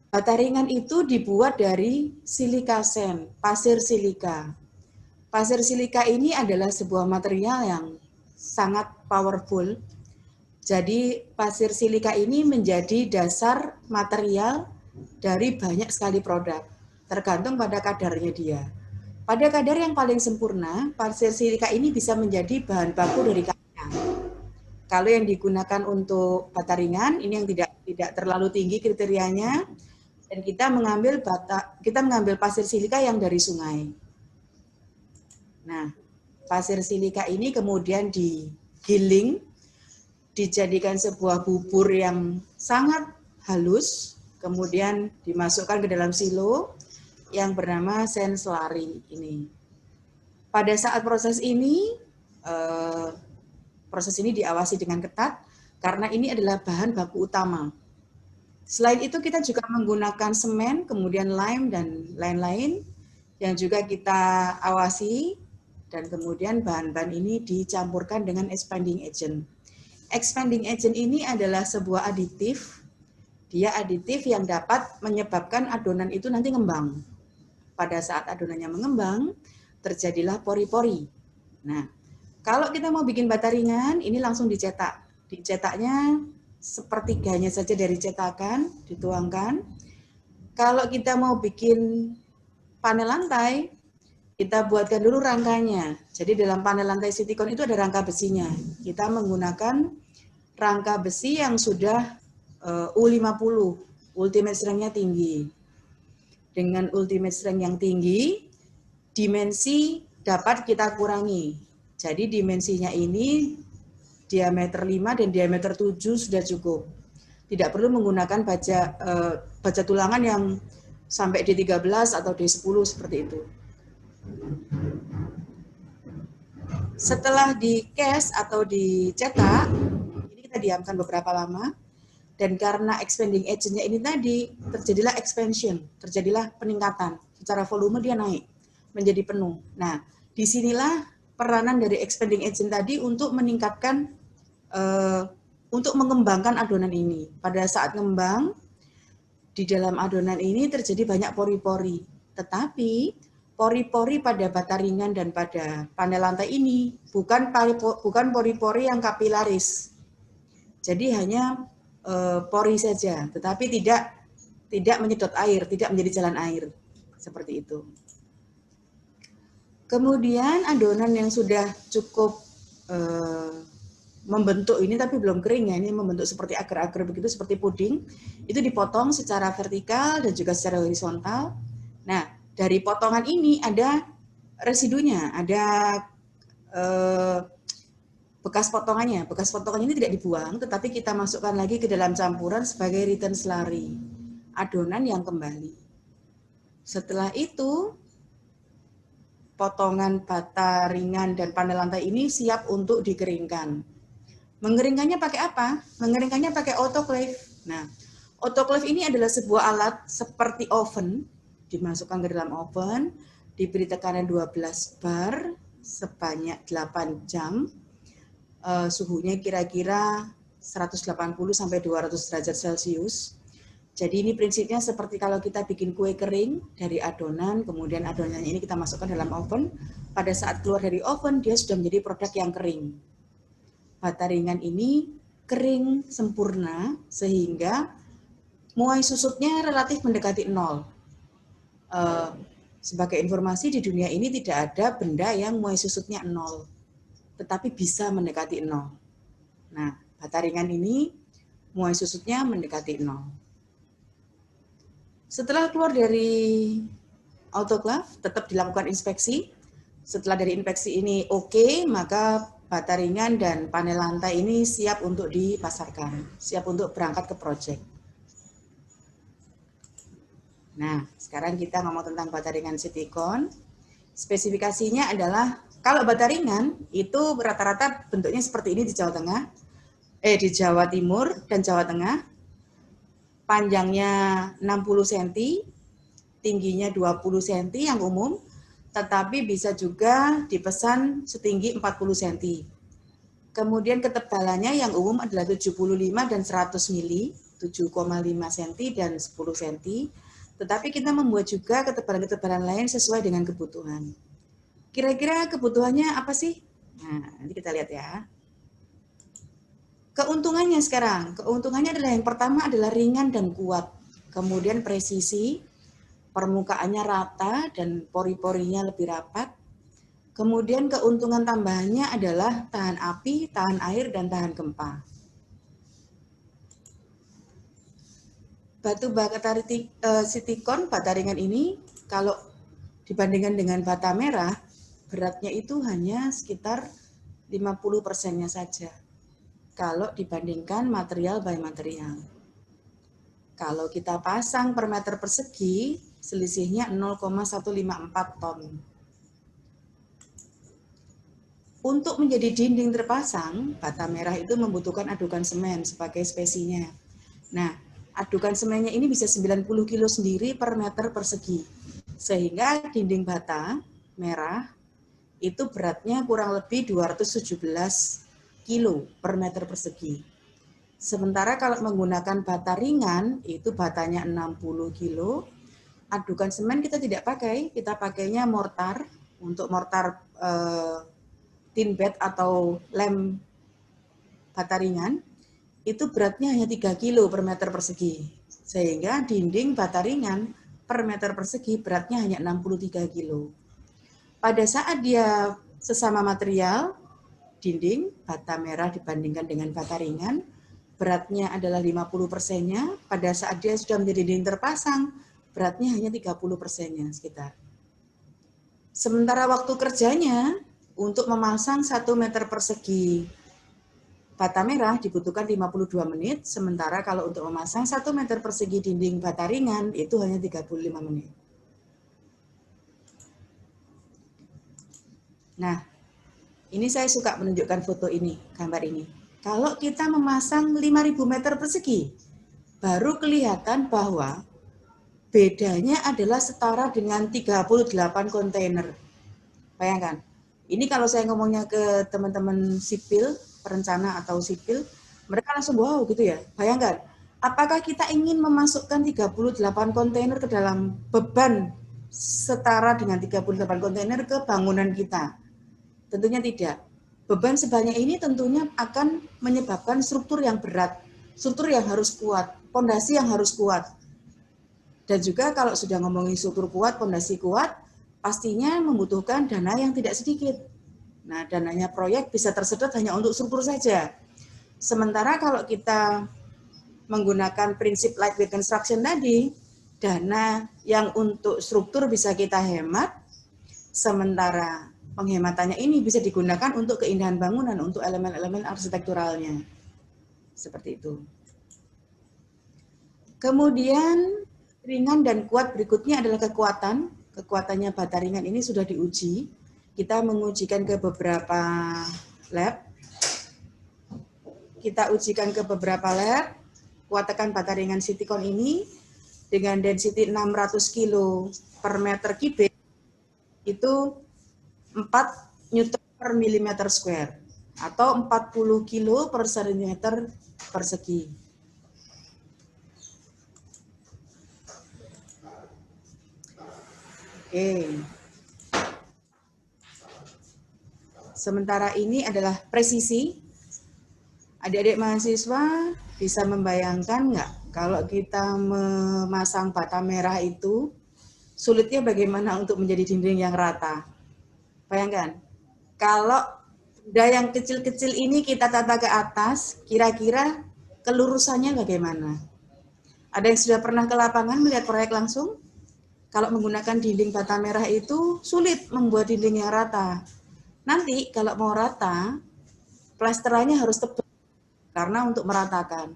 bata ringan itu dibuat dari silika sand, pasir silika. Pasir silika ini adalah sebuah material yang sangat powerful. Jadi pasir silika ini menjadi dasar material dari banyak sekali produk, tergantung pada kadarnya dia. Pada kadar yang paling sempurna, pasir silika ini bisa menjadi bahan baku dari kaca. Kalau yang digunakan untuk bata ringan, ini yang tidak terlalu tinggi kriterianya, dan kita mengambil pasir silika yang dari sungai. Nah, pasir silika ini kemudian digiling, dijadikan sebuah bubur yang sangat halus, kemudian dimasukkan ke dalam silo yang bernama sand slurry ini. Pada saat proses ini diawasi dengan ketat karena ini adalah bahan baku utama. Selain itu kita juga menggunakan semen, kemudian lime dan lain-lain yang juga kita awasi, dan kemudian bahan-bahan ini dicampurkan dengan expanding agent. Expanding agent ini adalah sebuah aditif. Dia aditif yang dapat menyebabkan adonan itu nanti ngembang. Pada saat adonannya mengembang, terjadilah pori-pori. Nah, kalau kita mau bikin bata ringan, ini langsung dicetak. Dicetaknya sepertiganya saja dari cetakan, dituangkan. Kalau kita mau bikin panel lantai, kita buatkan dulu rangkanya. Jadi dalam panel lantai Citycon itu ada rangka besinya. Kita menggunakan rangka besi yang sudah U50, ultimate strength-nya tinggi. Dengan ultimate strength yang tinggi, dimensi dapat kita kurangi. Jadi dimensinya ini diameter 5 dan diameter 7 sudah cukup. Tidak perlu menggunakan baja tulangan yang sampai D13 atau D10 seperti itu. Setelah di cast atau dicetak, ini kita diamkan beberapa lama, dan karena expanding agent-nya ini tadi, terjadilah expansion, terjadilah peningkatan. Secara volume dia naik, menjadi penuh. Nah, disinilah peranan dari expanding agent tadi untuk meningkatkan, untuk mengembangkan adonan ini. Pada saat ngembang, di dalam adonan ini terjadi banyak pori-pori. Tetapi, pori-pori pada bata ringan dan pada panel lantai ini bukan pori-pori yang kapilaris. Jadi hanya pori saja, tetapi tidak menyedot air, tidak menjadi jalan air. Seperti itu. Kemudian adonan yang sudah cukup membentuk ini tapi belum kering ya, ini membentuk seperti agar-agar begitu, seperti puding, itu dipotong secara vertikal dan juga secara horizontal. Nah, dari potongan ini ada residunya, ada bekas potongannya. Bekas potongannya ini tidak dibuang, tetapi kita masukkan lagi ke dalam campuran sebagai return slurry, adonan yang kembali. Setelah itu, potongan bata ringan dan panel lantai ini siap untuk dikeringkan. Mengeringkannya pakai apa? Mengeringkannya pakai autoclave. Nah, autoclave ini adalah sebuah alat seperti oven, dimasukkan ke dalam oven, diberi tekanan 12 bar sebanyak 8 jam. Suhunya kira-kira 180 sampai 200 derajat Celcius. Jadi ini prinsipnya seperti kalau kita bikin kue kering dari adonan, kemudian adonannya ini kita masukkan dalam oven. Pada saat keluar dari oven, dia sudah menjadi produk yang kering. Bata ringan ini kering sempurna sehingga muai susutnya relatif mendekati 0. Sebagai informasi, di dunia ini tidak ada benda yang muai susutnya 0, tetapi bisa mendekati 0. Nah, bata ringan ini muai susutnya mendekati 0. Setelah keluar dari autoclave, tetap dilakukan inspeksi. Setelah dari inspeksi ini oke, maka bata ringan dan panel lantai ini siap untuk dipasarkan, siap untuk berangkat ke proyek. Nah, sekarang kita ngomong tentang bata ringan Citycon. Spesifikasinya adalah, kalau bata ringan itu rata-rata bentuknya seperti ini di Jawa Tengah, di Jawa Timur dan Jawa Tengah. Panjangnya 60 cm, tingginya 20 cm yang umum, tetapi bisa juga dipesan setinggi 40 cm. Kemudian ketebalannya yang umum adalah 75 dan 100 mili, 7,5 cm dan 10 cm. Tetapi kita membuat juga ketebalan-ketebalan lain sesuai dengan kebutuhan. Kira-kira kebutuhannya apa sih? Nah, nanti kita lihat ya. Keuntungannya sekarang, keuntungannya adalah yang pertama adalah ringan dan kuat. Kemudian presisi, permukaannya rata dan pori-porinya lebih rapat. Kemudian keuntungan tambahannya adalah tahan api, tahan air, dan tahan gempa. Batu bata Citycon, bata ringan ini, kalau dibandingkan dengan bata merah, beratnya itu hanya sekitar 50%-nya saja. Kalau dibandingkan material by material. Kalau kita pasang per meter persegi, selisihnya 0,154 ton. Untuk menjadi dinding terpasang, bata merah itu membutuhkan adukan semen sebagai spesinya. Nah, adukan semennya ini bisa 90 kilo sendiri per meter persegi. Sehingga dinding bata merah itu beratnya kurang lebih 217 kilo per meter persegi. Sementara kalau menggunakan bata ringan, itu batanya 60 kilo, adukan semen kita tidak pakai, kita pakainya mortar, untuk mortar tin bed atau lem bata ringan, itu beratnya hanya 3 kilo per meter persegi. Sehingga dinding bata ringan per meter persegi beratnya hanya 63 kilo. Pada saat dia sesama material, dinding bata merah dibandingkan dengan bata ringan, beratnya adalah 50%-nya, pada saat dia sudah menjadi dinding terpasang, beratnya hanya 30%-nya sekitar. Sementara waktu kerjanya untuk memasang 1 meter persegi bata merah dibutuhkan 52 menit, sementara kalau untuk memasang 1 meter persegi dinding bata ringan itu hanya 35 menit. Nah, ini saya suka menunjukkan foto ini, gambar ini. Kalau kita memasang 5.000 meter persegi, baru kelihatan bahwa bedanya adalah setara dengan 38 kontainer. Bayangkan, ini kalau saya ngomongnya ke teman-teman sipil, perencana atau sipil, mereka langsung wow gitu ya. Bayangkan, apakah kita ingin memasukkan 38 kontainer ke dalam beban setara dengan 38 kontainer ke bangunan kita? Tentunya tidak. Beban sebanyak ini tentunya akan menyebabkan struktur yang berat, struktur yang harus kuat, pondasi yang harus kuat. Dan juga kalau sudah ngomongin struktur kuat, pondasi kuat, pastinya membutuhkan dana yang tidak sedikit. Nah, dananya proyek bisa tersedot hanya untuk struktur saja. Sementara kalau kita menggunakan prinsip lightweight construction tadi, dana yang untuk struktur bisa kita hemat, sementara penghematannya ini bisa digunakan untuk keindahan bangunan, untuk elemen-elemen arsitekturalnya. Seperti itu. Kemudian ringan dan kuat berikutnya adalah kekuatan. Kekuatannya bata ringan ini sudah diuji. Kita mengujikan ke beberapa lab. Kita ujikan ke beberapa lab. Kuatkan bata ringan Citycon ini dengan density 600 kilo per meter kubik itu 4 Newton per milimeter square atau 40 kilo per sentimeter persegi. Oke. Sementara ini adalah presisi. Adik-adik mahasiswa bisa membayangkan nggak kalau kita memasang bata merah itu sulitnya bagaimana untuk menjadi dinding yang rata. Bayangkan, kalau benda yang kecil-kecil ini kita tata ke atas, kira-kira kelurusannya bagaimana? Ada yang sudah pernah ke lapangan melihat proyek langsung? Kalau menggunakan dinding bata merah itu sulit membuat dinding yang rata. Nanti kalau mau rata, plasterannya harus tebal karena untuk meratakan.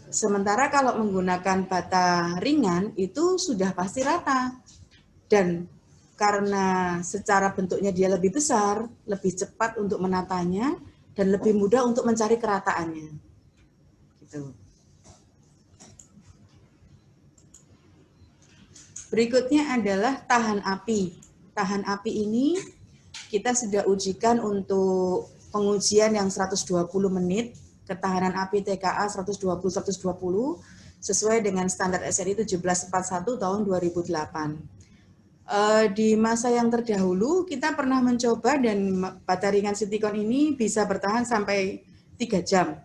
Sementara kalau menggunakan bata ringan itu sudah pasti rata. Dan karena secara bentuknya dia lebih besar, lebih cepat untuk menatanya, dan lebih mudah untuk mencari kerataannya. Gitu. Berikutnya adalah tahan api. Tahan api ini kita sudah ujikan untuk pengujian yang 120 menit, ketahanan api TKA 120-120, sesuai dengan standar SRI 1741 tahun 2008. Di masa yang terdahulu kita pernah mencoba dan bata ringan Citycon ini bisa bertahan sampai 3 jam.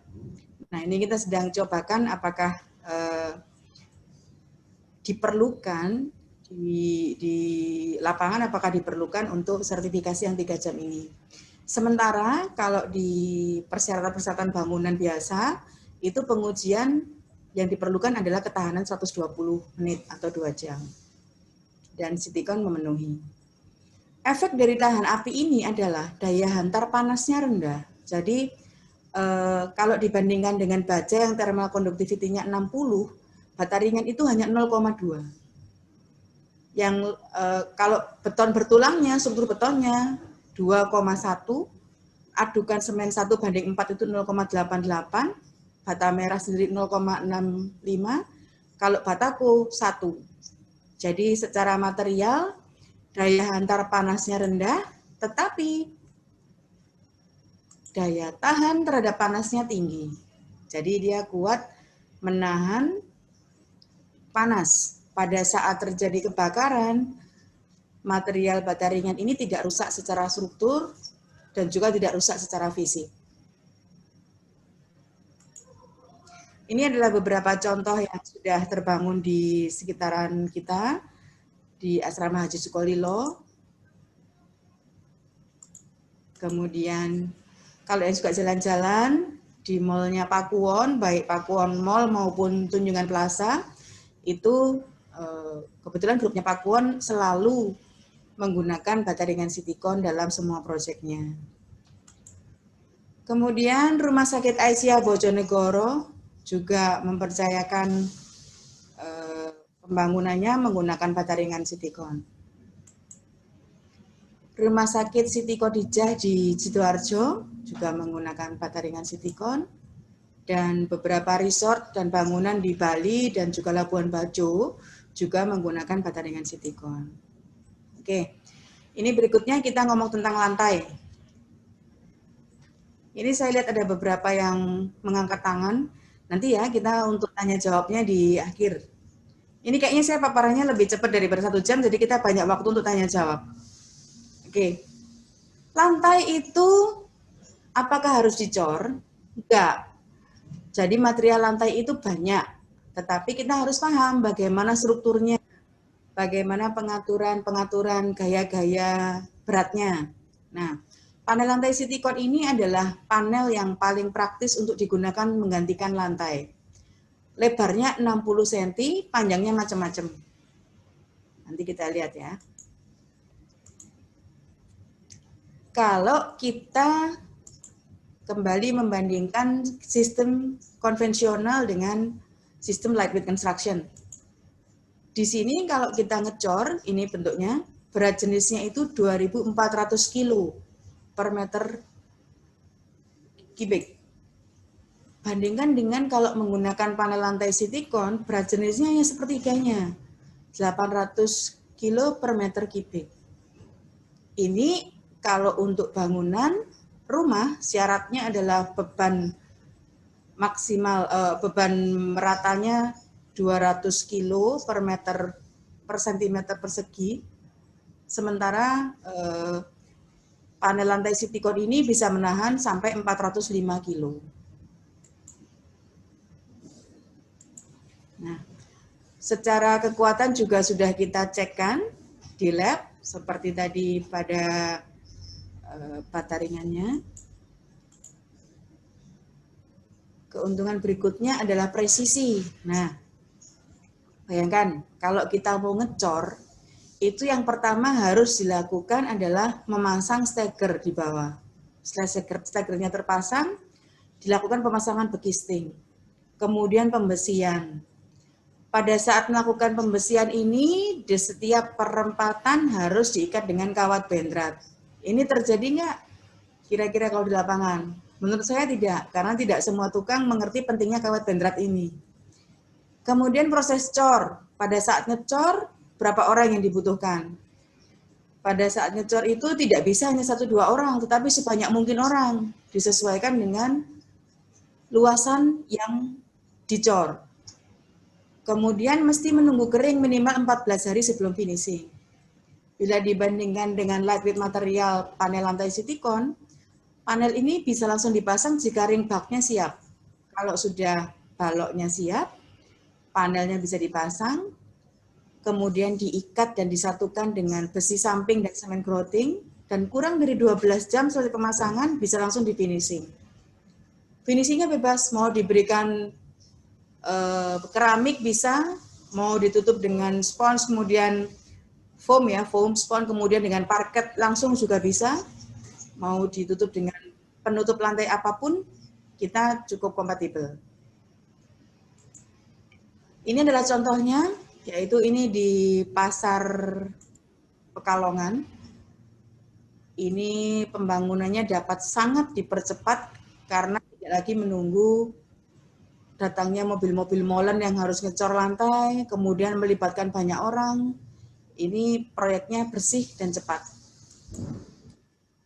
Nah, ini kita sedang cobakan apakah diperlukan di lapangan, apakah diperlukan untuk sertifikasi yang 3 jam ini. Sementara kalau di persyaratan-persyaratan bangunan biasa, itu pengujian yang diperlukan adalah ketahanan 120 menit atau 2 jam. Dan Citycon memenuhi. Efek dari tahan api ini adalah daya hantar panasnya rendah. Jadi kalau dibandingkan dengan baja yang thermal conductivity-nya 60, bata ringan itu hanya 0,2. Yang kalau beton bertulangnya, struktur betonnya 2,1, adukan semen 1:4 itu 0,88, bata merah sendiri 0,65, kalau bataku 1. Jadi secara material, daya hantar panasnya rendah, tetapi daya tahan terhadap panasnya tinggi. Jadi dia kuat menahan panas. Pada saat terjadi kebakaran, material bata ringan ini tidak rusak secara struktur dan juga tidak rusak secara fisik. Ini adalah beberapa contoh yang sudah terbangun di sekitaran kita, di Asrama Haji Sukolilo. Kemudian kalau yang suka jalan-jalan di mallnya Pakuwon, baik Pakuwon Mall maupun Tunjungan Plaza, itu kebetulan grupnya Pakuwon selalu menggunakan Bataringan Citycon dalam semua proyeknya. Kemudian Rumah Sakit Aisyah Bojonegoro juga mempercayakan pembangunannya menggunakan Bataringan Citycon. Rumah Sakit Siti Khadijah di Sidoarjo juga menggunakan Bataringan Citycon. Dan beberapa resort dan bangunan di Bali dan juga Labuan Bajo juga menggunakan Bataringan Citycon. Oke, ini berikutnya kita ngomong tentang lantai. Ini saya lihat ada beberapa yang mengangkat tangan. Nanti ya kita untuk tanya jawabnya di akhir. Ini kayaknya saya paparannya lebih cepat daripada 1 jam, jadi kita banyak waktu untuk tanya jawab. Oke, lantai itu apakah harus dicor? Enggak. Jadi material lantai itu banyak, tetapi kita harus paham bagaimana strukturnya, bagaimana pengaturan gaya-gaya beratnya. Nah, panel lantai Citycon ini adalah panel yang paling praktis untuk digunakan menggantikan lantai. Lebarnya 60 cm, panjangnya macam-macam. Nanti kita lihat ya. Kalau kita kembali membandingkan sistem konvensional dengan sistem lightweight construction. Di sini kalau kita ngecor, ini bentuknya, berat jenisnya itu 2.400 kilo per meter kubik. Bandingkan dengan kalau menggunakan panel lantai Citycon, berat jenisnya hanya sepertiganya, 800 kilo per meter kubik. Ini kalau untuk bangunan rumah, syaratnya adalah beban maksimal, beban meratanya 200 kilo per meter per sentimeter persegi. Sementara panel lantai Citycon ini bisa menahan sampai 405 kilo. Nah, secara kekuatan juga sudah kita cekkan di lab, seperti tadi pada bataringannya. Keuntungan berikutnya adalah presisi. Nah, bayangkan kalau kita mau ngecor, itu yang pertama harus dilakukan adalah memasang steger di bawah. Setelah stegernya terpasang, dilakukan pemasangan bekisting. Kemudian pembesian. Pada saat melakukan pembesian ini, di setiap perempatan harus diikat dengan kawat bendrat. Ini terjadi nggak kira-kira kalau di lapangan? Menurut saya tidak, karena tidak semua tukang mengerti pentingnya kawat bendrat ini. Kemudian proses cor. Pada saat ngecor, berapa orang yang dibutuhkan? Pada saat ngecor itu tidak bisa hanya 1-2 orang, tetapi sebanyak mungkin orang, disesuaikan dengan luasan yang dicor. Kemudian mesti menunggu kering minimal 14 hari sebelum finishing. Bila dibandingkan dengan lightweight material panel lantai Citycon, panel ini bisa langsung dipasang jika ring baknya siap. Kalau sudah baloknya siap, panelnya bisa dipasang, kemudian diikat dan disatukan dengan besi samping dan semen grouting, dan kurang dari 12 jam setelah pemasangan bisa langsung di finishing. Finishingnya bebas, mau diberikan keramik bisa, mau ditutup dengan spons, kemudian foam ya, foam spons, kemudian dengan parket langsung juga bisa, mau ditutup dengan penutup lantai apapun, kita cukup kompatibel. Ini adalah contohnya, yaitu ini di Pasar Pekalongan. Ini pembangunannya dapat sangat dipercepat karena tidak lagi menunggu datangnya mobil-mobil molen yang harus ngecor lantai, kemudian melibatkan banyak orang. Ini proyeknya bersih dan cepat.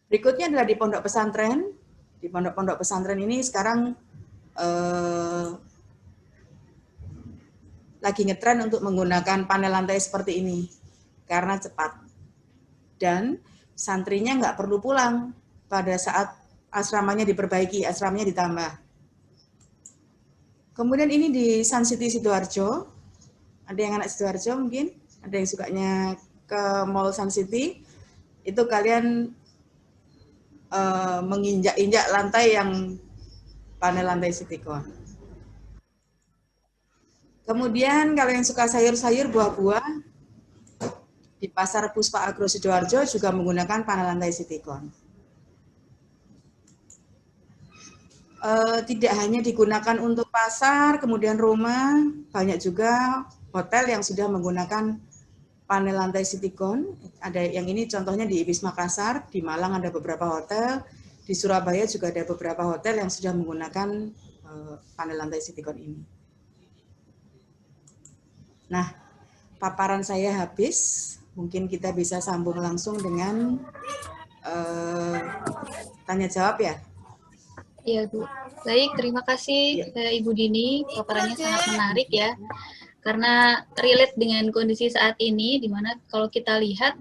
Berikutnya adalah di pondok pesantren. Di pondok-pondok pesantren ini sekarang lagi ngetren untuk menggunakan panel lantai seperti ini karena cepat. Dan santrinya nggak perlu pulang pada saat asramanya diperbaiki, asramanya ditambah. Kemudian ini di Sun City Sidoarjo. Ada yang anak Sidoarjo mungkin? Ada yang sukanya ke Mall Sun City? Itu kalian menginjak-injak lantai yang panel lantai Citycon. Kemudian kalau yang suka sayur-sayur, buah-buah, di Pasar Puspa Agro Sidoarjo juga menggunakan panel lantai Citycon. Tidak hanya digunakan untuk pasar, kemudian rumah, banyak juga hotel yang sudah menggunakan panel lantai Citycon. Ada yang ini contohnya di Ibis Makassar, di Malang ada beberapa hotel, di Surabaya juga ada beberapa hotel yang sudah menggunakan panel lantai Citycon ini. Nah, paparan saya habis, mungkin kita bisa sambung langsung dengan tanya jawab ya. Iya, Bu. Baik, terima kasih Ibu Dini. Paparannya sangat menarik ya. Karena relate dengan kondisi saat ini, di mana kalau kita lihat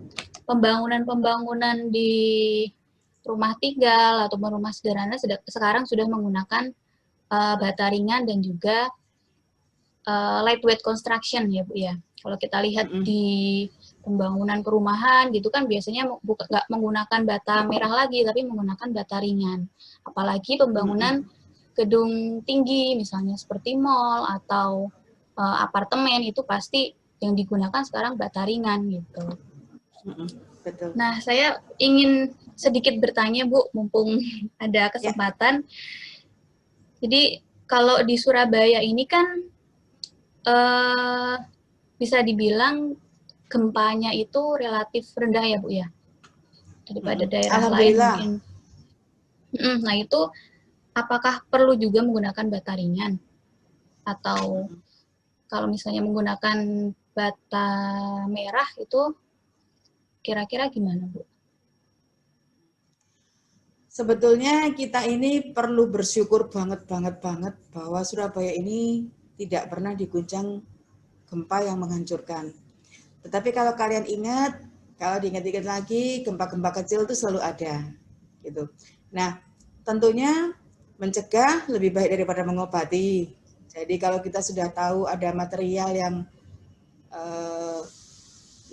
pembangunan-pembangunan di rumah tinggal atau rumah sederhana sekarang sudah menggunakan bata ringan dan juga lightweight construction ya, Bu ya. Kalau kita lihat di pembangunan perumahan gitu kan biasanya nggak menggunakan bata merah lagi, tapi menggunakan bata ringan. Apalagi pembangunan gedung tinggi, misalnya seperti mall atau apartemen, itu pasti yang digunakan sekarang bata ringan gitu. Betul. Nah, saya ingin sedikit bertanya, Bu, mumpung ada kesempatan. Jadi, kalau di Surabaya ini kan bisa dibilang gempanya itu relatif rendah ya, Bu ya, daripada daerah lain mungkin. Nah, itu apakah perlu juga menggunakan bata ringan? Atau kalau misalnya menggunakan bata merah itu kira-kira gimana, Bu? Sebetulnya kita ini perlu bersyukur banget bahwa Surabaya ini tidak pernah diguncang gempa yang menghancurkan. Tetapi kalau kalian ingat, kalau diingat-ingat lagi, gempa-gempa kecil itu selalu ada, gitu. Nah, tentunya mencegah lebih baik daripada mengobati. Jadi kalau kita sudah tahu ada material yang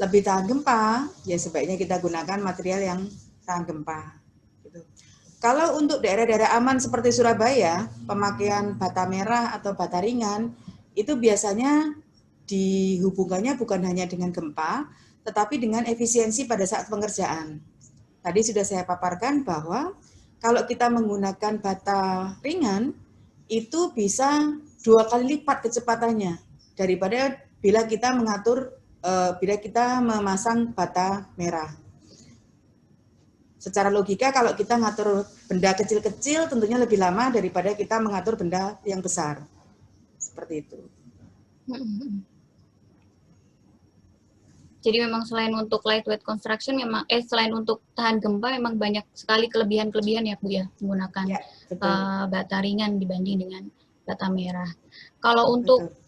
lebih tahan gempa, ya sebaiknya kita gunakan material yang tahan gempa. Gitu. Kalau untuk daerah-daerah aman seperti Surabaya, pemakaian bata merah atau bata ringan itu biasanya dihubungkannya bukan hanya dengan gempa, tetapi dengan efisiensi pada saat pengerjaan. Tadi sudah saya paparkan bahwa kalau kita menggunakan bata ringan, itu bisa 2 kali lipat kecepatannya daripada bila kita memasang bata merah. Secara logika kalau kita ngatur benda kecil-kecil tentunya lebih lama daripada kita mengatur benda yang besar. Seperti itu. Jadi memang selain untuk lightweight construction, selain untuk tahan gempa, memang banyak sekali kelebihan-kelebihan ya, Bu ya, menggunakan bata ringan dibanding dengan bata merah. Kalau untuk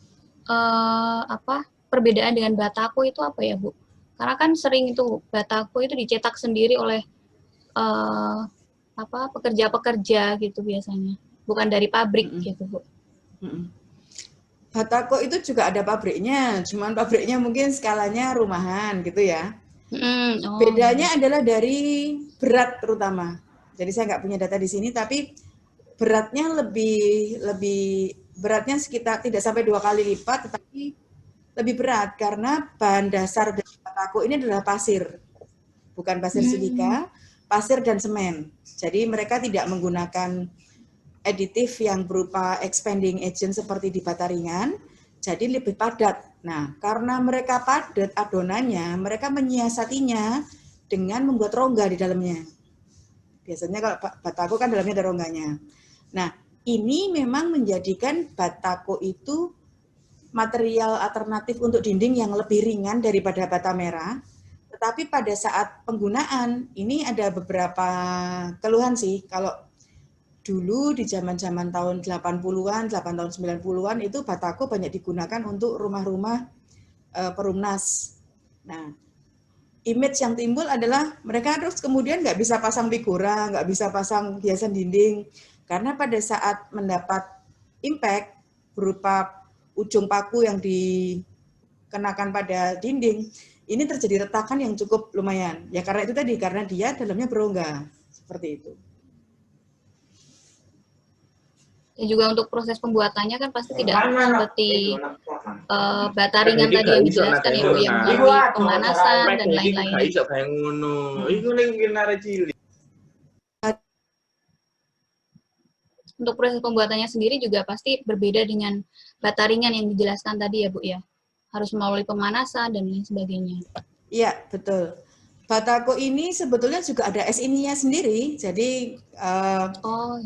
perbedaan dengan batako itu apa ya, Bu? Karena kan sering itu batako itu dicetak sendiri oleh pekerja-pekerja gitu biasanya, bukan dari pabrik gitu, Bu. Batako itu juga ada pabriknya, cuman pabriknya mungkin skalanya rumahan gitu ya. Bedanya adalah dari berat terutama. Jadi saya nggak punya data di sini, tapi beratnya beratnya sekitar tidak sampai 2 kali lipat, tetapi lebih berat karena bahan dasar dari batako ini adalah pasir, bukan pasir silika, pasir dan semen. Jadi mereka tidak menggunakan aditif yang berupa expanding agent seperti di bata ringan, jadi lebih padat. Nah, karena mereka padat adonannya, mereka menyiasatinya dengan membuat rongga di dalamnya. Biasanya kalau batako kan dalamnya ada rongganya. Nah, ini memang menjadikan batako itu material alternatif untuk dinding yang lebih ringan daripada bata merah. Tetapi pada saat penggunaan, ini ada beberapa keluhan sih. Kalau dulu di zaman-zaman tahun 80-an, 8 tahun 90-an itu batako banyak digunakan untuk rumah-rumah perumnas. Nah, image yang timbul adalah mereka terus kemudian nggak bisa pasang figura, nggak bisa pasang hiasan dinding, karena pada saat mendapat impact, berupa ujung paku yang dikenakan pada dinding, ini terjadi retakan yang cukup lumayan. Ya karena itu tadi, karena dia dalamnya berongga. Seperti itu. Dan juga untuk proses pembuatannya kan pasti tidak seperti bata ringan tadi yang dijelaskan ya Bu, yang melalui pemanasan dan lain-lain. Untuk proses pembuatannya sendiri juga pasti berbeda dengan bata ringan yang dijelaskan tadi ya Bu ya. Harus melalui pemanasan dan lain sebagainya. Iya, betul. Batako ini sebetulnya juga ada SI-nya sendiri, jadi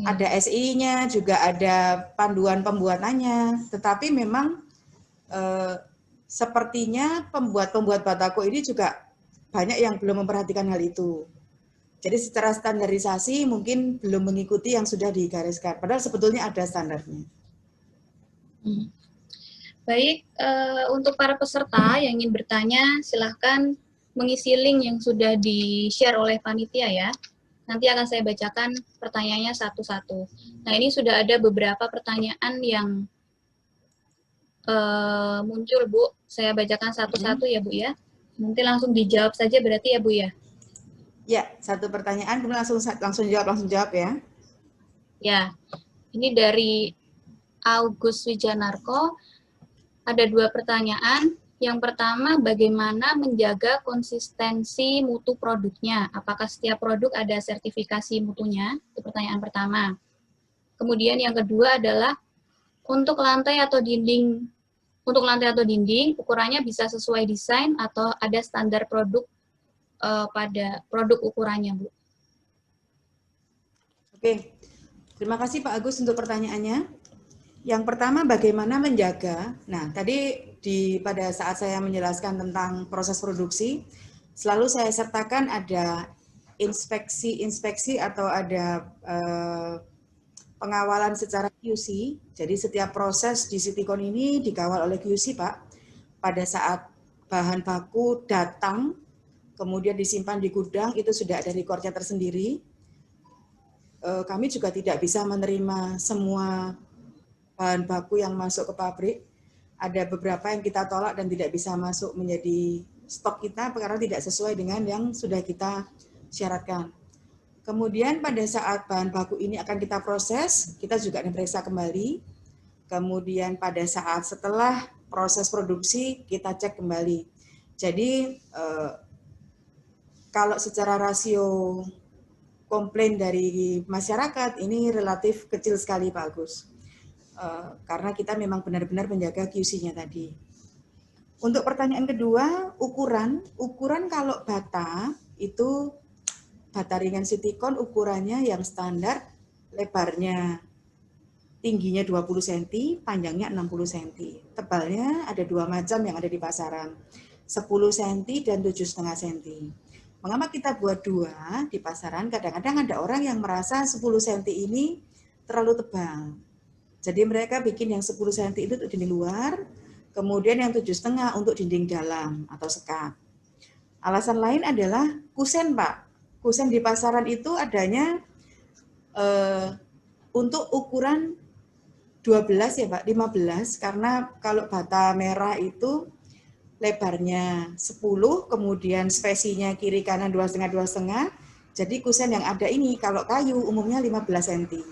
ada SI-nya, juga ada panduan pembuatannya. Tetapi memang sepertinya pembuat Batako ini juga banyak yang belum memperhatikan hal itu. Jadi secara standarisasi mungkin belum mengikuti yang sudah digariskan, padahal sebetulnya ada standarnya. Baik, untuk para peserta yang ingin bertanya, silahkan mengisi link yang sudah di-share oleh panitia ya. Nanti akan saya bacakan pertanyaannya satu-satu. Nah, ini sudah ada beberapa pertanyaan yang muncul, Bu. Saya bacakan satu-satu ya, Bu ya. Nanti langsung dijawab saja berarti ya, Bu ya. Ya, satu pertanyaan, kemudian langsung jawab ya. Ya, ini dari Agus Wijanarko. Ada 2 pertanyaan. Yang pertama, bagaimana menjaga konsistensi mutu produknya? Apakah setiap produk ada sertifikasi mutunya? Itu pertanyaan pertama. Kemudian yang kedua adalah untuk lantai atau dinding, ukurannya bisa sesuai desain atau ada standar produk pada produk ukurannya, Bu. Oke, terima kasih Pak Agus untuk pertanyaannya. Yang pertama, bagaimana menjaga? Nah, tadi pada saat saya menjelaskan tentang proses produksi, selalu saya sertakan ada inspeksi atau ada pengawalan secara QC. Jadi setiap proses di Citycon ini dikawal oleh QC, Pak. Pada saat bahan baku datang, kemudian disimpan di gudang, itu sudah ada recordnya tersendiri. Kami juga tidak bisa menerima semua bahan baku yang masuk ke pabrik. Ada beberapa yang kita tolak dan tidak bisa masuk menjadi stok kita karena tidak sesuai dengan yang sudah kita syaratkan. Kemudian pada saat bahan baku ini akan kita proses, kita juga diperiksa kembali. Kemudian pada saat setelah proses produksi, kita cek kembali. Jadi kalau secara rasio komplain dari masyarakat, ini relatif kecil sekali Pak Agus. Karena kita memang benar-benar menjaga QC-nya tadi. Untuk pertanyaan kedua, ukuran kalau bata itu bata ringan Citycon ukurannya yang standar, lebarnya tingginya 20 cm, panjangnya 60 cm. Tebalnya ada 2 macam yang ada di pasaran, 10 cm dan 7,5 cm. Mengapa kita buat 2 di pasaran? Kadang-kadang ada orang yang merasa 10 cm ini terlalu tebal. Jadi mereka bikin yang 10 cm itu untuk dinding luar, kemudian yang 7,5 untuk dinding dalam atau sekat. Alasan lain adalah kusen, Pak. Kusen di pasaran itu adanya untuk ukuran 12 ya Pak, 15, karena kalau bata merah itu lebarnya 10, kemudian spesinya kiri kanan 2,5, jadi kusen yang ada ini kalau kayu umumnya 15 cm.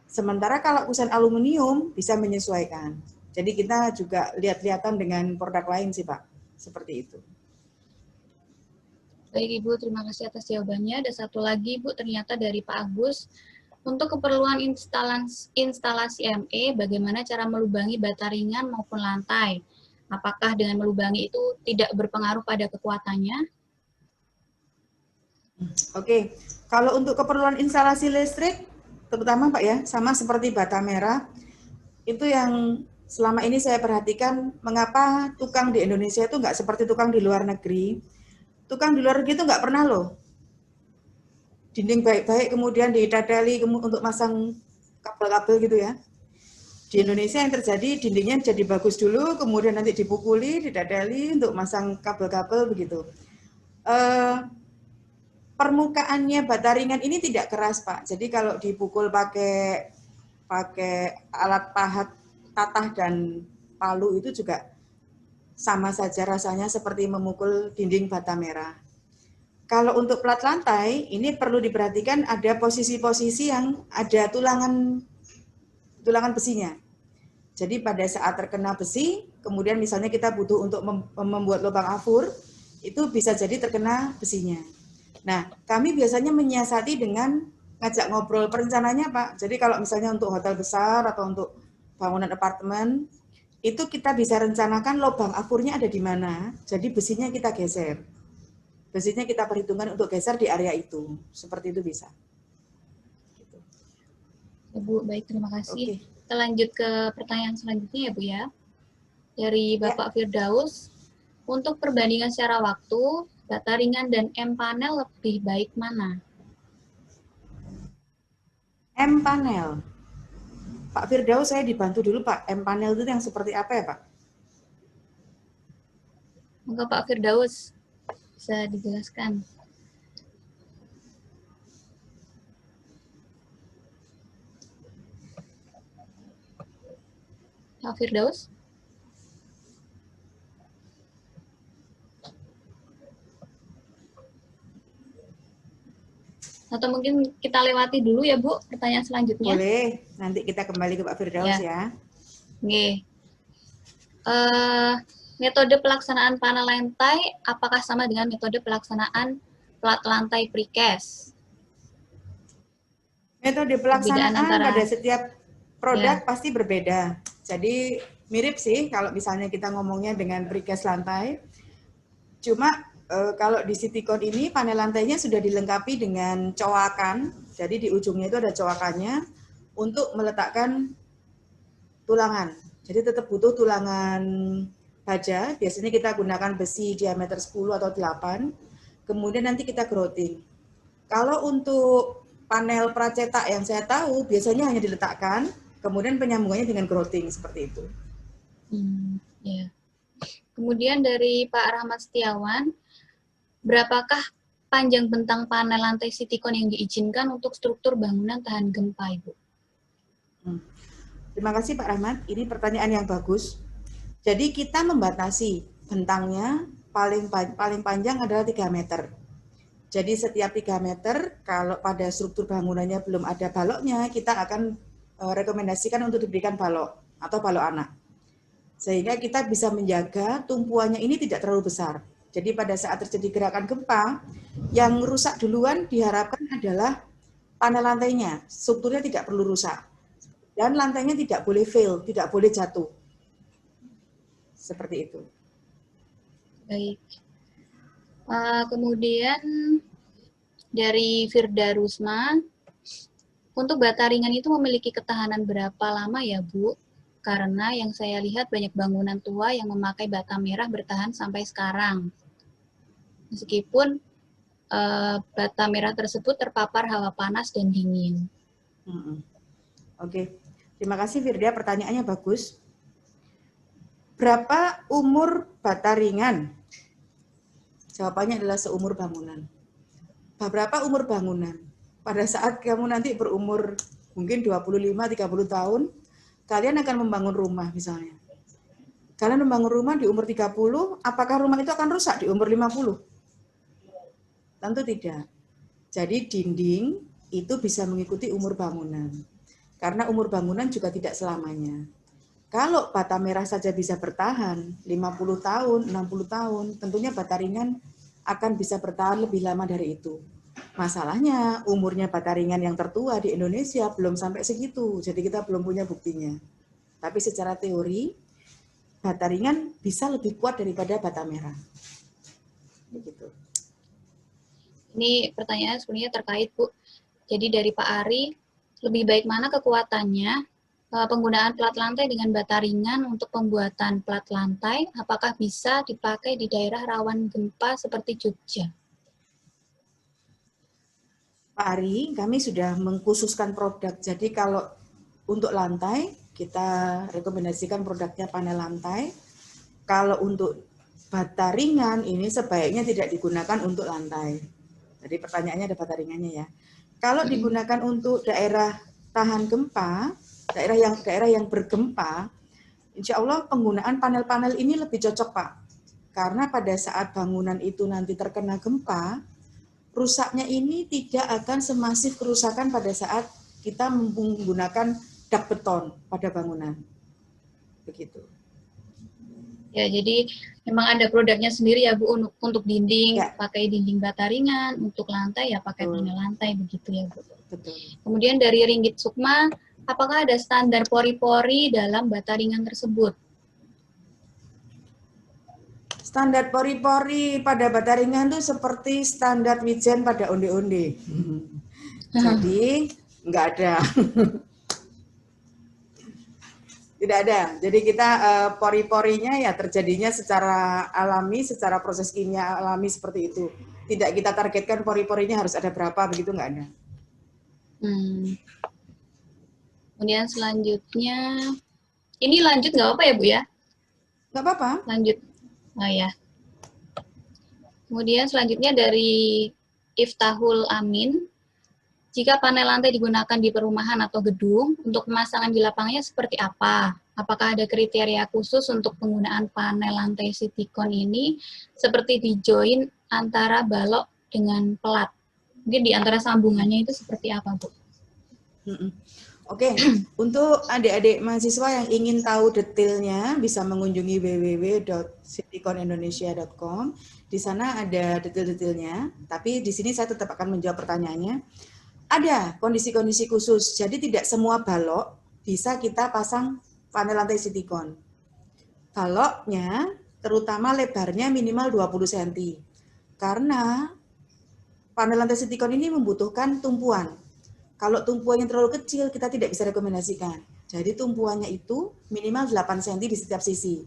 Sementara kalau kusen aluminium bisa menyesuaikan. Jadi kita juga lihat-lihatan dengan produk lain sih Pak, seperti itu. Baik Ibu, terima kasih atas jawabannya. Ada satu lagi Bu, ternyata dari Pak Agus. Untuk keperluan instalasi ME, bagaimana cara melubangi bata ringan maupun lantai? Apakah dengan melubangi itu tidak berpengaruh pada kekuatannya? Oke, kalau untuk keperluan instalasi listrik, terutama Pak ya, sama seperti bata merah, itu yang selama ini saya perhatikan, mengapa tukang di Indonesia itu nggak seperti tukang di luar negeri. Tukang di luar negeri itu nggak pernah loh dinding baik-baik kemudian ditadali untuk masang kabel-kabel gitu ya. Di Indonesia yang terjadi dindingnya jadi bagus dulu, kemudian nanti dipukuli, didadali untuk masang kabel-kabel begitu. Permukaannya bata ringan ini tidak keras Pak. Jadi kalau dipukul pakai alat pahat tatah dan palu itu juga sama saja rasanya seperti memukul dinding bata merah. Kalau untuk plat lantai, ini perlu diperhatikan ada posisi-posisi yang ada tulangan besinya. Jadi pada saat terkena besi, kemudian misalnya kita butuh untuk membuat lubang afur, itu bisa jadi terkena besinya. Nah, kami biasanya menyiasati dengan ngajak ngobrol perencananya, Pak. Jadi kalau misalnya untuk hotel besar atau untuk bangunan apartemen, itu kita bisa rencanakan lubang afurnya ada di mana, jadi besinya kita geser. Besinya kita perhitungkan untuk geser di area itu. Seperti itu bisa. Ya, Bu, baik, terima kasih. Oke. Kita lanjut ke pertanyaan selanjutnya ya, Bu ya. Dari Bapak Firdaus, untuk perbandingan secara waktu, bata ringan dan M panel lebih baik mana? M panel. Pak Firdaus, saya dibantu dulu Pak. M panel itu yang seperti apa ya Pak? Monggo Pak Firdaus, bisa dijelaskan. Pak Firdaus? Atau mungkin kita lewati dulu ya Bu, pertanyaan selanjutnya. Boleh, nanti kita kembali ke Pak Firdaus ya. Oke. Metode pelaksanaan panel lantai apakah sama dengan metode pelaksanaan plat lantai precast? Metode pelaksanaan antara, pada setiap produk pasti berbeda. Jadi mirip sih kalau misalnya kita ngomongnya dengan precast lantai. Cuma kalau di Citycon ini panel lantainya sudah dilengkapi dengan coakan. Jadi di ujungnya itu ada coakannya untuk meletakkan tulangan. Jadi tetap butuh tulangan baja. Biasanya kita gunakan besi diameter 10 atau 8. Kemudian nanti kita grouting. Kalau untuk panel pracetak yang saya tahu biasanya hanya diletakkan, kemudian penyambungannya dengan grouting seperti itu. Ya. Kemudian dari Pak Rahmat Setiawan, berapakah panjang bentang panel lantai Citycon yang diizinkan untuk struktur bangunan tahan gempa, Ibu? Terima kasih Pak Rahmat, ini pertanyaan yang bagus. Jadi kita membatasi bentangnya paling panjang adalah 3 meter. Jadi setiap 3 meter, kalau pada struktur bangunannya belum ada baloknya, kita akan rekomendasikan untuk diberikan balok atau balok anak. Sehingga kita bisa menjaga tumpuannya ini tidak terlalu besar. Jadi pada saat terjadi gerakan gempa, yang rusak duluan diharapkan adalah panel lantainya, strukturnya tidak perlu rusak. Dan lantainya tidak boleh fail, tidak boleh jatuh. Seperti itu. Baik. Kemudian dari Firda Rusma, untuk bata ringan itu memiliki ketahanan berapa lama ya Bu? Karena yang saya lihat banyak bangunan tua yang memakai bata merah bertahan sampai sekarang. Meskipun bata merah tersebut terpapar hawa panas dan dingin. Oke, terima kasih Firda, pertanyaannya bagus. Berapa umur bata ringan? Jawabannya adalah seumur bangunan. Berapa umur bangunan? Pada saat kamu nanti berumur mungkin 25-30 tahun, kalian akan membangun rumah misalnya. Kalian membangun rumah di umur 30, apakah rumah itu akan rusak di umur 50? Tentu tidak. Jadi dinding itu bisa mengikuti umur bangunan. Karena umur bangunan juga tidak selamanya. Kalau bata merah saja bisa bertahan 50 tahun, 60 tahun, tentunya bata ringan akan bisa bertahan lebih lama dari itu. Masalahnya umurnya bata ringan yang tertua di Indonesia belum sampai segitu, jadi kita belum punya buktinya. Tapi secara teori, bata ringan bisa lebih kuat daripada bata merah. Begitu. Ini pertanyaan sebenarnya terkait Bu. Jadi dari Pak Ari, lebih baik mana kekuatannya penggunaan plat lantai dengan bata ringan untuk pembuatan plat lantai? Apakah bisa dipakai di daerah rawan gempa seperti Jogja? Pak Ari, kami sudah mengkhususkan produk. Jadi kalau untuk lantai, kita rekomendasikan produknya panel lantai. Kalau untuk bata ringan, ini sebaiknya tidak digunakan untuk lantai. Jadi pertanyaannya ada bata ringannya ya. Kalau digunakan untuk daerah tahan gempa, daerah yang bergempa, insya Allah penggunaan panel-panel ini lebih cocok Pak. Karena pada saat bangunan itu nanti terkena gempa, rusaknya ini tidak akan semasif kerusakan pada saat kita menggunakan dak beton pada bangunan. Begitu. Ya, jadi memang ada produknya sendiri ya Bu, untuk dinding Ya. pakai dinding bata ringan, untuk lantai ya pakai panel lantai begitu ya Bu. Betul. Kemudian dari Ringgit Sukma, apakah ada standar pori-pori dalam bata ringan tersebut? Standar pori-pori pada bata ringan itu seperti standar wijen pada onde-onde. Jadi nggak ada. Tidak ada. Jadi kita pori-porinya ya terjadinya secara alami, secara proses kimia alami seperti itu. Tidak kita targetkan pori-porinya harus ada berapa, begitu nggak ada. Kemudian selanjutnya, ini lanjut nggak apa ya Bu ya? Nggak apa-apa. Lanjut. Oh ya. Kemudian selanjutnya dari Iftahul Amin, jika panel lantai digunakan di perumahan atau gedung, untuk pemasangan di lapangnya seperti apa? Apakah ada kriteria khusus untuk penggunaan panel lantai Citycon ini, seperti di join antara balok dengan pelat? Mungkin di antara sambungannya itu seperti apa, Bu? Oke, untuk adik-adik mahasiswa yang ingin tahu detailnya, bisa mengunjungi www.cityconindonesia.com. Di sana ada detail-detailnya, tapi di sini saya tetap akan menjawab pertanyaannya. Ada kondisi-kondisi khusus, jadi tidak semua balok bisa kita pasang panel lantai Citycon. Baloknya, terutama lebarnya minimal 20 cm. Karena panel lantai Citycon ini membutuhkan tumpuan. Kalau tumpuannya terlalu kecil, kita tidak bisa rekomendasikan. Jadi tumpuannya itu minimal 8 cm di setiap sisi.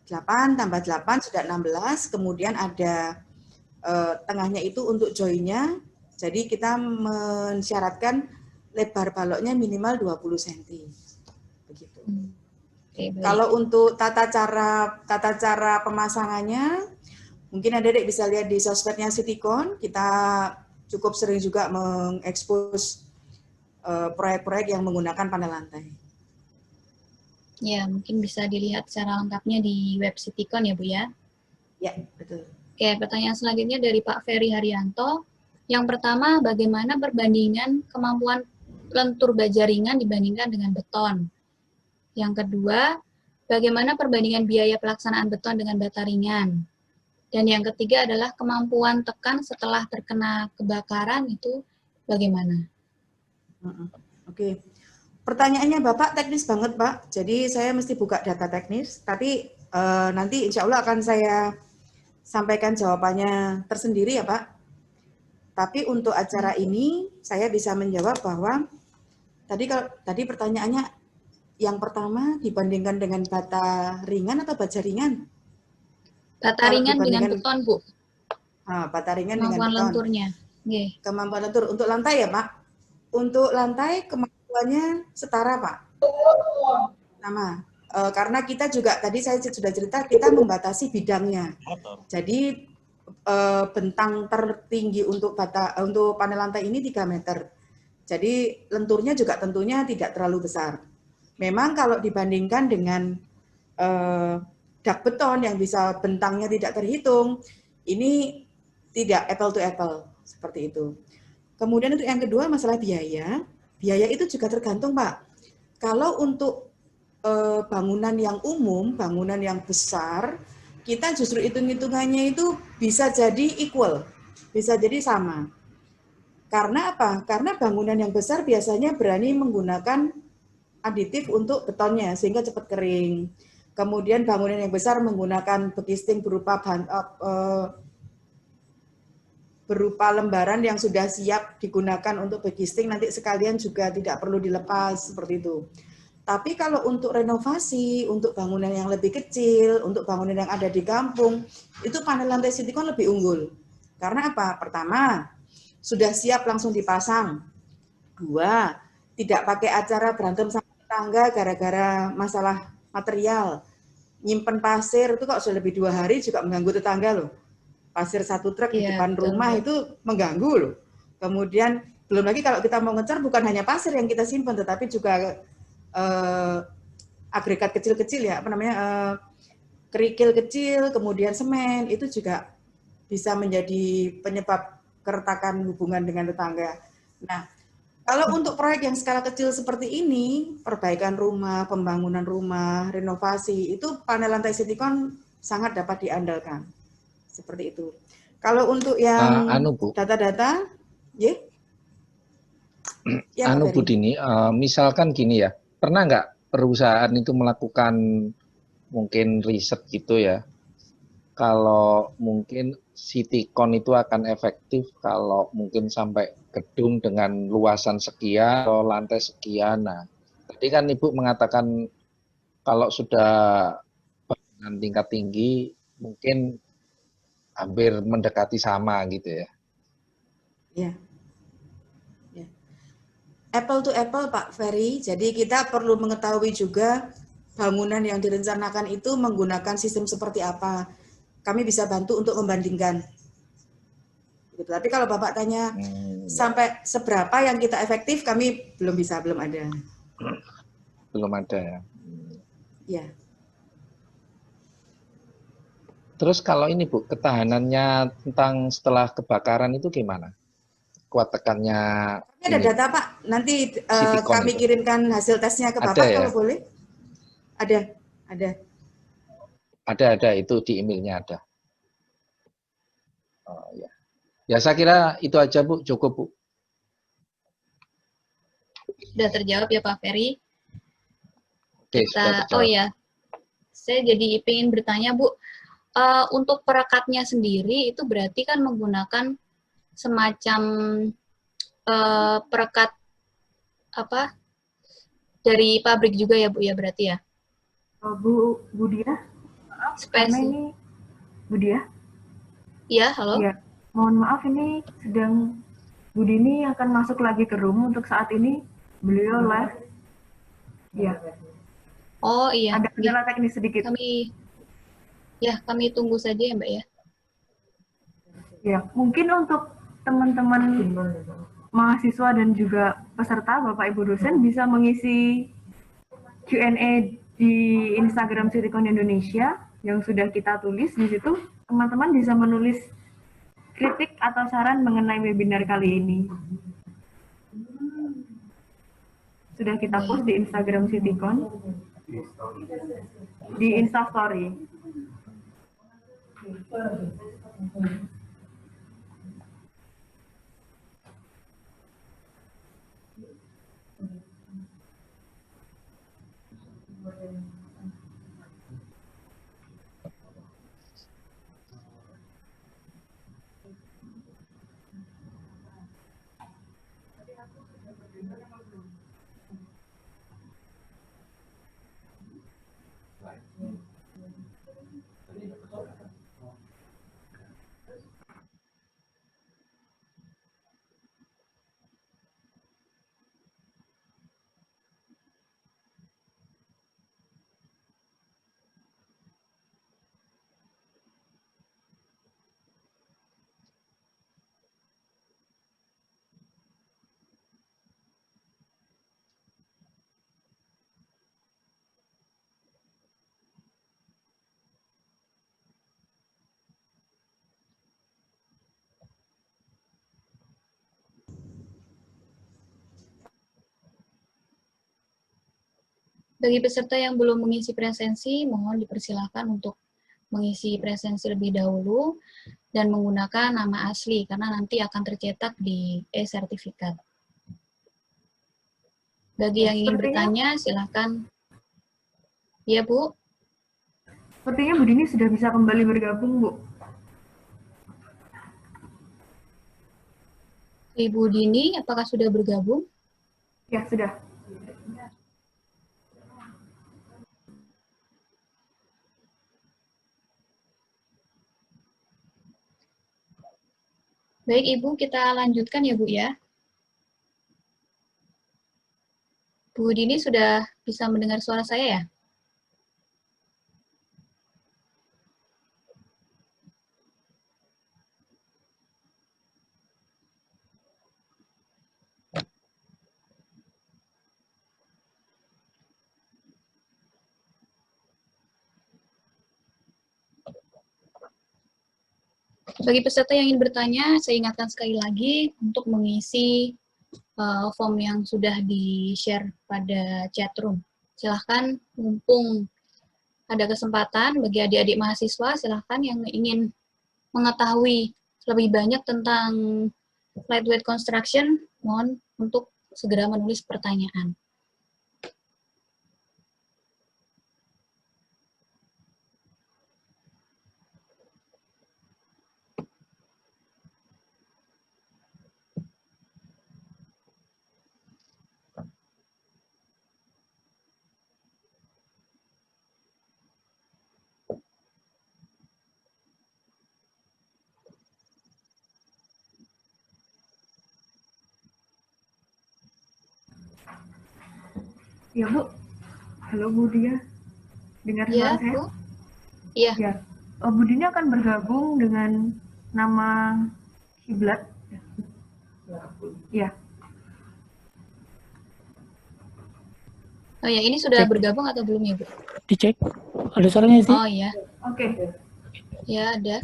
8 tambah 8 sudah 16, kemudian ada tengahnya itu untuk joinnya. Jadi kita mensyaratkan lebar baloknya minimal 20 cm. Begitu. Kalau untuk tata cara pemasangannya, mungkin adik-adik bisa lihat di sosmednya Citycon. Kita cukup sering juga mengekspos proyek-proyek yang menggunakan panel lantai. Ya, mungkin bisa dilihat secara lengkapnya di web Citycon ya Bu ya. Ya, betul. Oke, pertanyaan selanjutnya dari Pak Ferry Haryanto. Yang pertama, bagaimana perbandingan kemampuan lentur baja ringan dibandingkan dengan beton? Yang kedua, bagaimana perbandingan biaya pelaksanaan beton dengan bata ringan? Dan yang ketiga adalah kemampuan tekan setelah terkena kebakaran itu bagaimana? Oke. Pertanyaannya Bapak teknis banget Pak, jadi saya mesti buka data teknis, tapi nanti insya Allah akan saya sampaikan jawabannya tersendiri ya Pak. Tapi untuk acara ini saya bisa menjawab bahwa tadi pertanyaannya yang pertama dibandingkan dengan bata ringan atau baja ringan? Bata ringan dengan beton Bu. Bata ringan dengan beton. Kemampuan lenturnya. Yeah. Kemampuan lentur untuk lantai ya Pak. Untuk lantai kemampuannya setara Pak. Sama. Karena kita juga tadi saya sudah cerita kita membatasi bidangnya. Jadi bentang tertinggi untuk panel lantai ini 3 meter. Jadi lenturnya juga tentunya tidak terlalu besar. Memang kalau dibandingkan dengan dak beton yang bisa bentangnya tidak terhitung, ini tidak apple to apple seperti itu. Kemudian untuk yang kedua masalah biaya. Biaya itu juga tergantung Pak. Kalau untuk bangunan yang umum, bangunan yang besar, kita justru hitung-hitungannya itu bisa jadi equal, bisa jadi sama. Karena apa? Karena bangunan yang besar biasanya berani menggunakan aditif untuk betonnya sehingga cepat kering. Kemudian bangunan yang besar menggunakan bekisting berupa lembaran yang sudah siap digunakan untuk bekisting, nanti sekalian juga tidak perlu dilepas seperti itu. Tapi kalau untuk renovasi, untuk bangunan yang lebih kecil, untuk bangunan yang ada di kampung, itu panel lantai Citycon lebih unggul. Karena apa? Pertama, sudah siap langsung dipasang. 2, tidak pakai acara berantem sama tetangga gara-gara masalah material. Nyimpen pasir itu kok sudah lebih 2 hari juga mengganggu tetangga loh. Pasir 1 truk di depan rumah itu mengganggu loh. Kemudian belum lagi kalau kita mau ngecer bukan hanya pasir yang kita simpan, tetapi juga agregat kecil-kecil ya, apa namanya, kerikil kecil, kemudian semen, itu juga bisa menjadi penyebab keretakan hubungan dengan tetangga. Nah, kalau untuk proyek yang skala kecil seperti ini, perbaikan rumah, pembangunan rumah, renovasi, itu panel lantai silikon sangat dapat diandalkan. Seperti itu. Kalau untuk yang Bu, data-data, ya, ya Pak Bu Ferry. Dini, misalkan gini ya, pernah nggak perusahaan itu melakukan mungkin riset gitu ya, kalau mungkin Citycon itu akan efektif kalau mungkin sampai gedung dengan luasan sekian atau lantai sekian. Nah, tadi kan Ibu mengatakan kalau sudah bangunan tingkat tinggi mungkin hampir mendekati sama gitu ya. Ya. Ya. Apple to apple Pak Ferry, jadi kita perlu mengetahui juga bangunan yang direncanakan itu menggunakan sistem seperti apa. Kami bisa bantu untuk membandingkan. Gitu. Tapi kalau Bapak tanya sampai seberapa yang kita efektif, kami belum ada. Belum ada ya. Ya. Terus kalau ini Bu, ketahanannya tentang setelah kebakaran itu gimana? Kuat tekannya? Kami ada data Pak, nanti kami kirimkan hasil tesnya ke Bapak ya? kalau boleh. Ada. Ada itu di emailnya ada. Oh ya. Ya saya kira itu aja Bu, cukup Bu. Sudah terjawab ya Pak Ferry. Oke, sudah terjawab. Oh ya, saya jadi ingin bertanya Bu, untuk perekatnya sendiri itu berarti kan menggunakan semacam perekat apa dari pabrik juga ya Bu ya berarti ya? Bu Dia, karena ini Bu Dia. Iya, halo. Ya, mohon maaf ini sedang Bu Dini akan masuk lagi ke room untuk saat ini beliau live. Ya. Oh iya. Ada kendala teknis sedikit. Kami tunggu saja ya Mbak ya. Ya, mungkin untuk teman-teman mahasiswa dan juga peserta Bapak Ibu dosen bisa mengisi Q&A di Instagram Citycon Indonesia yang sudah kita tulis di situ. Teman-teman bisa menulis kritik atau saran mengenai webinar kali ini. Sudah kita post di Instagram Citycon. Di Instastory. Bagi peserta yang belum mengisi presensi, mohon dipersilakan untuk mengisi presensi lebih dahulu dan menggunakan nama asli, karena nanti akan tercetak di e-sertifikat. Bagi yang ingin bertanya, silakan. Ya, Bu. Sepertinya Bu Dini sudah bisa kembali bergabung, Bu. Ibu Dini, apakah sudah bergabung? Ya, sudah. Baik, Ibu, kita lanjutkan ya, Bu, ya. Bu Dini sudah bisa mendengar suara saya ya? Bagi peserta yang ingin bertanya, saya ingatkan sekali lagi untuk mengisi form yang sudah di-share pada chat room. Silahkan, mumpung ada kesempatan bagi adik-adik mahasiswa, silahkan yang ingin mengetahui lebih banyak tentang lightweight construction, mohon untuk segera menulis pertanyaan. Ya Bu, halo Bu Dia, dengar suara Ya, saya? Bu? Iya. Ya, Bu Dini akan bergabung dengan nama Kiblat. Ya. Oh ya, ini sudah bergabung atau belum ya, Bu? Dicek. Ada suaranya sih? Oh ya. Oke. Ya, ada.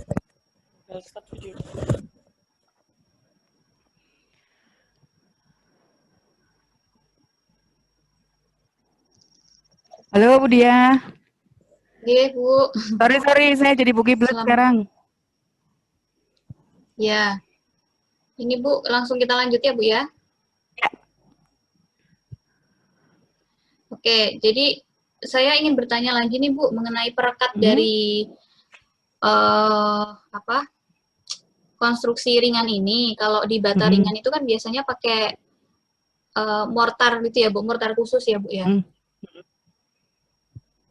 Halo Bu Dia. Oke, Bu. Sorry, saya jadi Bu Kiblat sekarang. Ya. Ini Bu, langsung kita lanjut ya Bu ya? Ya. Oke, jadi saya ingin bertanya lagi nih Bu, mengenai perekat dari konstruksi ringan ini. Kalau di bata ringan itu kan biasanya pakai mortar gitu ya Bu, mortar khusus ya Bu ya?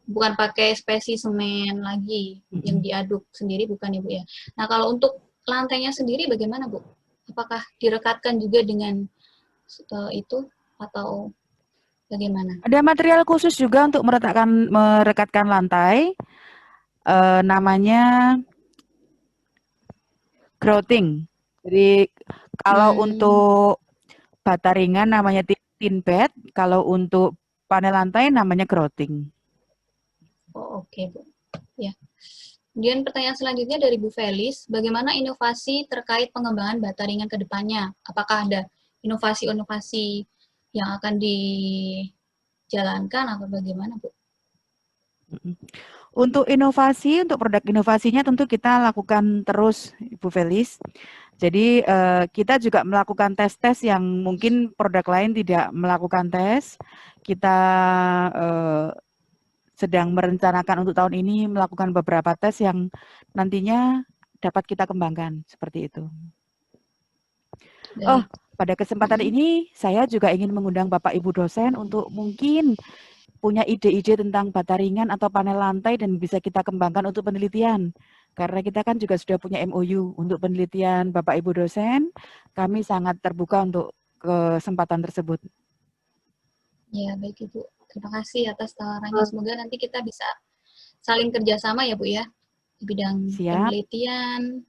Bukan pakai spesimen lagi yang diaduk sendiri, bukan ya Bu ya? Nah, kalau untuk lantainya sendiri bagaimana Bu? Apakah direkatkan juga dengan itu atau bagaimana? Ada material khusus juga untuk merekatkan lantai, namanya grouting. Jadi kalau untuk bata ringan namanya tin bed, kalau untuk panel lantai namanya grouting. Oh, oke, Bu. Ya. Kemudian pertanyaan selanjutnya dari Bu Felis, bagaimana inovasi terkait pengembangan bata ringan ke depannya? Apakah ada inovasi-inovasi yang akan dijalankan atau bagaimana, Bu? Untuk inovasi, untuk produk inovasinya tentu kita lakukan terus, Ibu Felis. Jadi kita juga melakukan tes-tes yang mungkin produk lain tidak melakukan tes. Kita sedang merencanakan untuk tahun ini melakukan beberapa tes yang nantinya dapat kita kembangkan, seperti itu. Oh, pada kesempatan ini saya juga ingin mengundang Bapak Ibu dosen untuk mungkin punya ide-ide tentang bata ringan atau panel lantai dan bisa kita kembangkan untuk penelitian. Karena kita kan juga sudah punya MOU untuk penelitian Bapak Ibu dosen, kami sangat terbuka untuk kesempatan tersebut. Ya, baik Ibu. Terima kasih atas tawarannya. Semoga nanti kita bisa saling kerjasama ya Bu ya, di bidang penelitian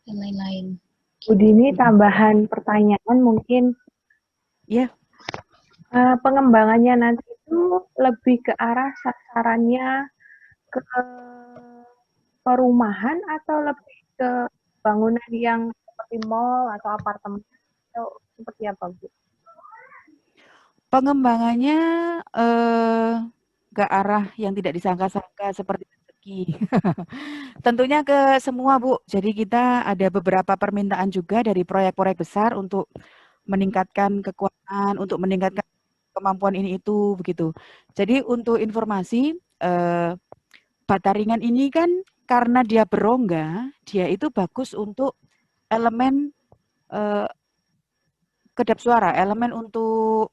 dan lain-lain. Bu Dini, tambahan pertanyaan mungkin. Ya. Pengembangannya nanti itu lebih ke arah sasarannya ke perumahan atau lebih ke bangunan yang seperti mall atau apartemen atau seperti apa, Bu? Pengembangannya ke arah yang tidak disangka-sangka seperti rezeki. Tentunya ke semua, Bu. Jadi kita ada beberapa permintaan juga dari proyek-proyek besar untuk meningkatkan kekuatan, untuk meningkatkan kemampuan ini itu, begitu. Jadi untuk informasi, bata ringan ini kan karena dia berongga, dia itu bagus untuk elemen kedap suara, elemen untuk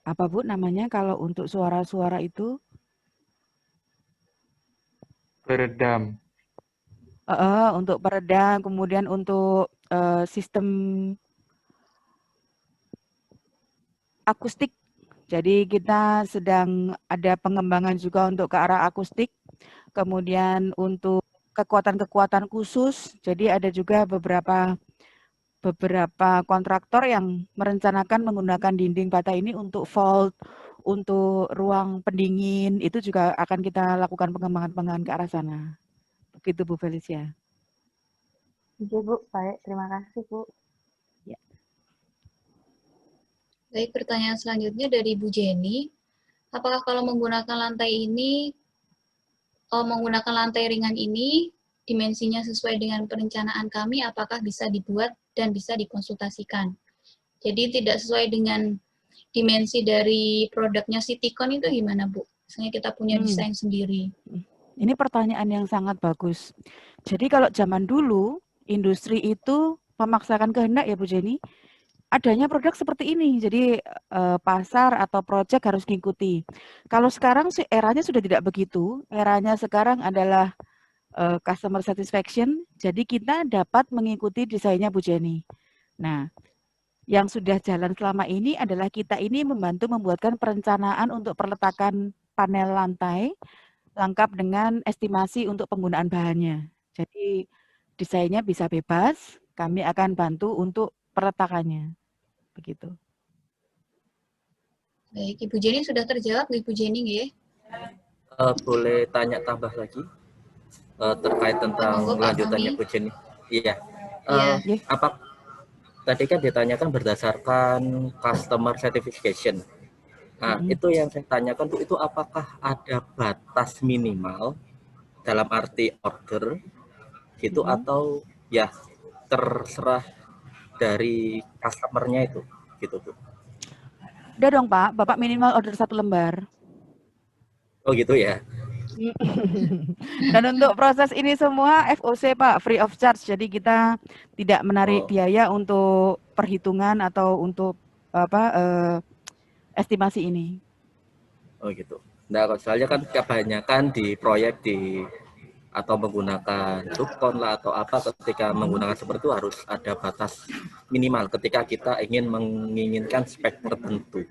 apa Bu namanya kalau untuk suara-suara itu? Peredam. Untuk peredam, kemudian untuk sistem akustik. Jadi kita sedang ada pengembangan juga untuk ke arah akustik. Kemudian untuk kekuatan-kekuatan khusus, jadi ada juga beberapa kontraktor yang merencanakan menggunakan dinding bata ini untuk vault, untuk ruang pendingin itu juga akan kita lakukan pengembangan-pengembangan ke arah sana. Begitu Bu Felicia. Oke Bu, baik. Terima kasih Bu. Ya. Baik, pertanyaan selanjutnya dari Bu Jenny. Apakah kalau menggunakan lantai ringan ini, dimensinya sesuai dengan perencanaan kami, apakah bisa dibuat dan bisa dikonsultasikan? Jadi tidak sesuai dengan dimensi dari produknya Citycon itu gimana Bu? Misalnya kita punya desain sendiri. Ini pertanyaan yang sangat bagus. Jadi kalau zaman dulu, industri itu memaksakan kehendak ya Bu Jenny, adanya produk seperti ini. Jadi pasar atau proyek harus mengikuti. Kalau sekarang sih eranya sudah tidak begitu. Eranya sekarang adalah customer satisfaction. Jadi kita dapat mengikuti desainnya Bu Jenny. Nah, yang sudah jalan selama ini adalah kita ini membantu membuatkan perencanaan untuk perletakan panel lantai lengkap dengan estimasi untuk penggunaan bahannya. Jadi desainnya bisa bebas, kami akan bantu untuk perletakannya. Begitu. Baik, Ibu Jenny sudah terjawab, Ibu Jenny ya? Boleh tanya tambah lagi terkait tentang lanjutannya Bu Jenny? Iya. Apa tadi kan ditanyakan berdasarkan customer certification. Nah, itu yang saya tanyakan Bu, itu apakah ada batas minimal dalam arti order gitu atau ya terserah dari customernya itu gitu Bu? Udah dong Pak, Bapak minimal order 1 lembar. Oh gitu ya. Dan untuk proses ini semua FOC Pak, free of charge. Jadi kita tidak menarik biaya untuk perhitungan atau untuk estimasi ini. Oh gitu. Nah, soalnya kan kebanyakan di proyek atau menggunakan subkon lah atau apa, ketika menggunakan seperti itu harus ada batas minimal ketika kita menginginkan spek tertentu.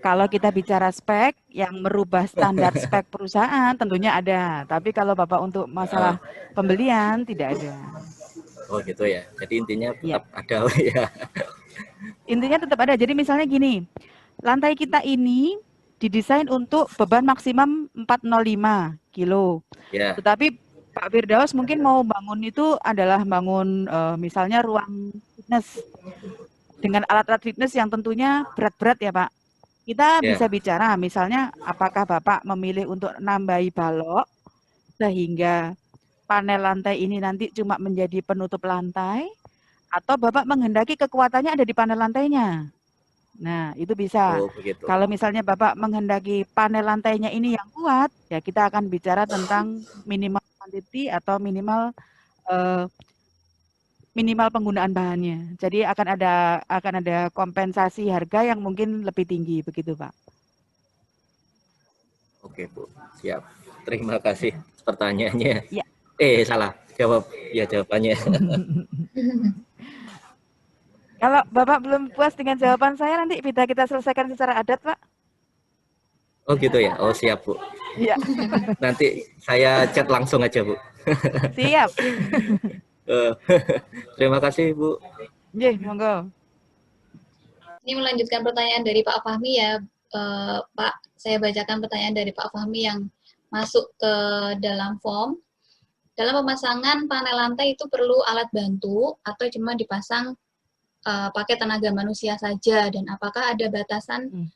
Kalau kita bicara spek yang merubah standar spek perusahaan tentunya ada, tapi kalau Bapak untuk masalah pembelian tidak ada. Oh gitu ya, jadi intinya tetap ada ya. Intinya tetap ada, jadi misalnya gini, lantai kita ini didesain untuk beban maksimum 405 kilo. Tetapi Pak Firdaus mungkin mau bangun itu adalah bangun misalnya ruang fitness dengan alat-alat fitness yang tentunya berat-berat ya Pak. Kita bisa bicara misalnya apakah Bapak memilih untuk nambahi balok sehingga panel lantai ini nanti cuma menjadi penutup lantai atau Bapak menghendaki kekuatannya ada di panel lantainya. Nah, itu bisa. Kalau misalnya Bapak menghendaki panel lantainya ini yang kuat, ya kita akan bicara tentang minimal quantity atau minimal penggunaan bahannya. Jadi akan ada kompensasi harga yang mungkin lebih tinggi, begitu Pak. Oke Bu, siap. Terima kasih pertanyaannya. Ya. Salah jawab ya jawabannya. Kalau Bapak belum puas dengan jawaban saya, nanti bisa kita selesaikan secara adat, Pak. Oh gitu ya, oh siap Bu. Iya. Nanti saya chat langsung aja Bu. Siap. Terima kasih Bu. Monggo. Ini melanjutkan pertanyaan dari Pak Fahmi ya, Pak. Saya bacakan pertanyaan dari Pak Fahmi yang masuk ke dalam form. Dalam pemasangan panel lantai itu perlu alat bantu atau cuma dipasang pakai tenaga manusia saja, dan apakah ada batasan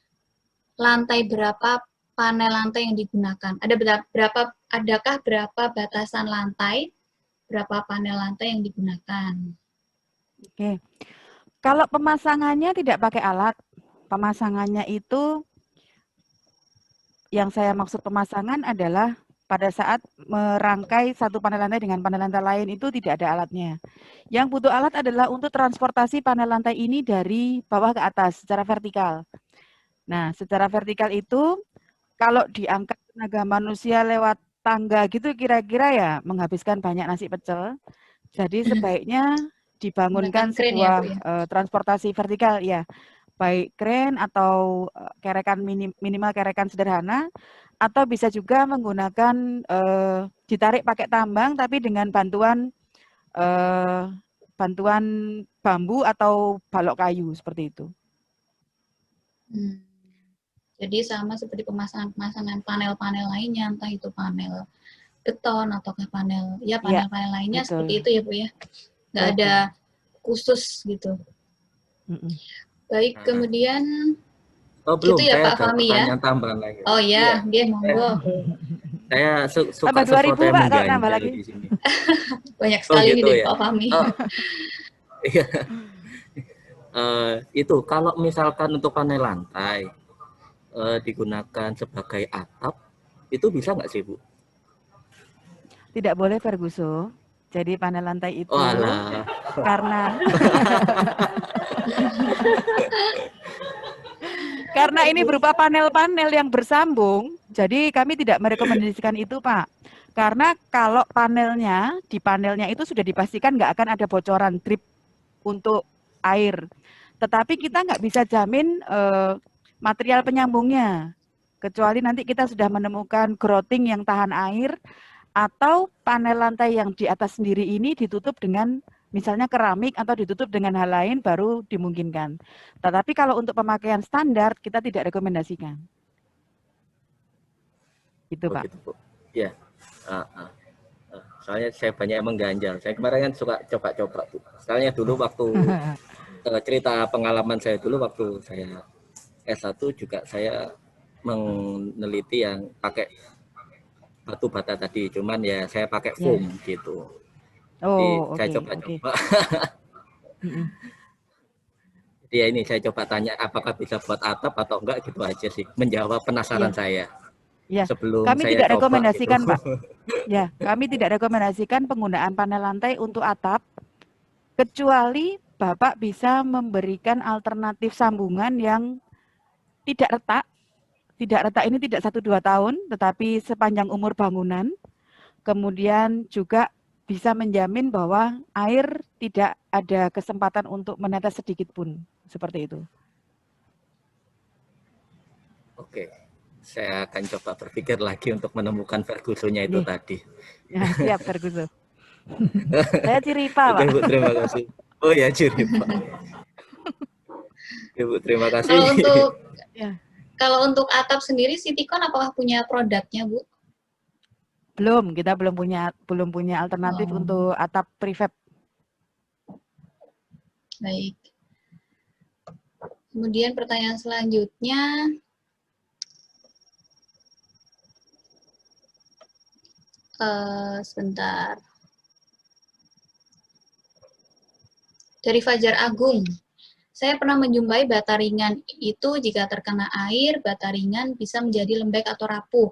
lantai berapa panel lantai yang digunakan? Adakah berapa batasan lantai, berapa panel lantai yang digunakan? Oke. Kalau pemasangannya tidak pakai alat, pemasangannya itu yang saya maksud pemasangan adalah pada saat merangkai satu panel lantai dengan panel lantai lain itu tidak ada alatnya. Yang butuh alat adalah untuk transportasi panel lantai ini dari bawah ke atas secara vertikal. Nah, secara vertikal itu kalau diangkat tenaga manusia lewat tangga gitu kira-kira ya menghabiskan banyak nasi pecel. Jadi sebaiknya dibangunkan sebuah transportasi vertikal ya, baik kren atau kerekan minimal kerekan sederhana, atau bisa juga menggunakan ditarik pakai tambang tapi dengan bantuan bambu atau balok kayu seperti itu. Jadi sama seperti pemasangan panel-panel lainnya, entah itu panel beton ataukah panel panel-panel lainnya betul. seperti itu ya Bu ya. Nggak ada khusus gitu. Baik, kemudian belum, gitu ya saya Pak Fahmi ya. tambahan lagi. Oh ya, dia monggo. Saya suka tambah 2.000 sesuatu yang Pak kalau nambah mengganjal lagi. di sini. Banyak sekali gitu nih dari ya. Pak Fahmi. Iya. Itu kalau misalkan untuk panel lantai digunakan sebagai atap, itu bisa nggak sih Bu? Tidak boleh Ferguso. Jadi panel lantai itu karena karena ini berupa panel-panel yang bersambung, jadi kami tidak merekomendasikan itu Pak. Karena kalau di panelnya itu sudah dipastikan nggak akan ada bocoran drip untuk air. Tetapi kita nggak bisa jamin material penyambungnya. Kecuali nanti kita sudah menemukan grouting yang tahan air, atau panel lantai yang di atas sendiri ini ditutup dengan misalnya keramik atau ditutup dengan hal lain baru dimungkinkan. Tetapi kalau untuk pemakaian standar kita tidak rekomendasikan. Gitu Pak. Gitu, Bu. Ya. Soalnya saya banyak yang mengganjal. Saya kemarin kan suka coba-coba tuh. Soalnya dulu waktu cerita pengalaman saya dulu waktu saya S1 juga saya meneliti yang pakai batu bata tadi, cuman ya saya pakai foam gitu. Jadi saya coba-coba. Jadi ya ini saya coba tanya apakah bisa buat atap atau enggak gitu aja sih. Menjawab penasaran saya. Ya, sebelum kami saya tidak coba, rekomendasikan gitu. Pak. Ya, kami tidak rekomendasikan penggunaan panel lantai untuk atap, kecuali Bapak bisa memberikan alternatif sambungan yang tidak retak. Tidak retak ini tidak 1-2 tahun, tetapi sepanjang umur bangunan. Kemudian juga bisa menjamin bahwa air tidak ada kesempatan untuk menetes sedikit pun, seperti itu. Oke. Saya akan coba berpikir lagi untuk menemukan Ferguson-nya itu tadi. Ya, siap Ferguson. Saya Ciripa, Pak. Oke, Bu, terima kasih. Oh ya, Ciripa. Oke, Bu, terima kasih. Kalau untuk atap sendiri Citycon apakah punya produknya, Bu? Belum, kita belum punya alternatif untuk atap prefab. Baik. Kemudian pertanyaan selanjutnya, sebentar. Dari Fajar Agung. Saya pernah menjumpai bata ringan itu jika terkena air, bata ringan bisa menjadi lembek atau rapuh.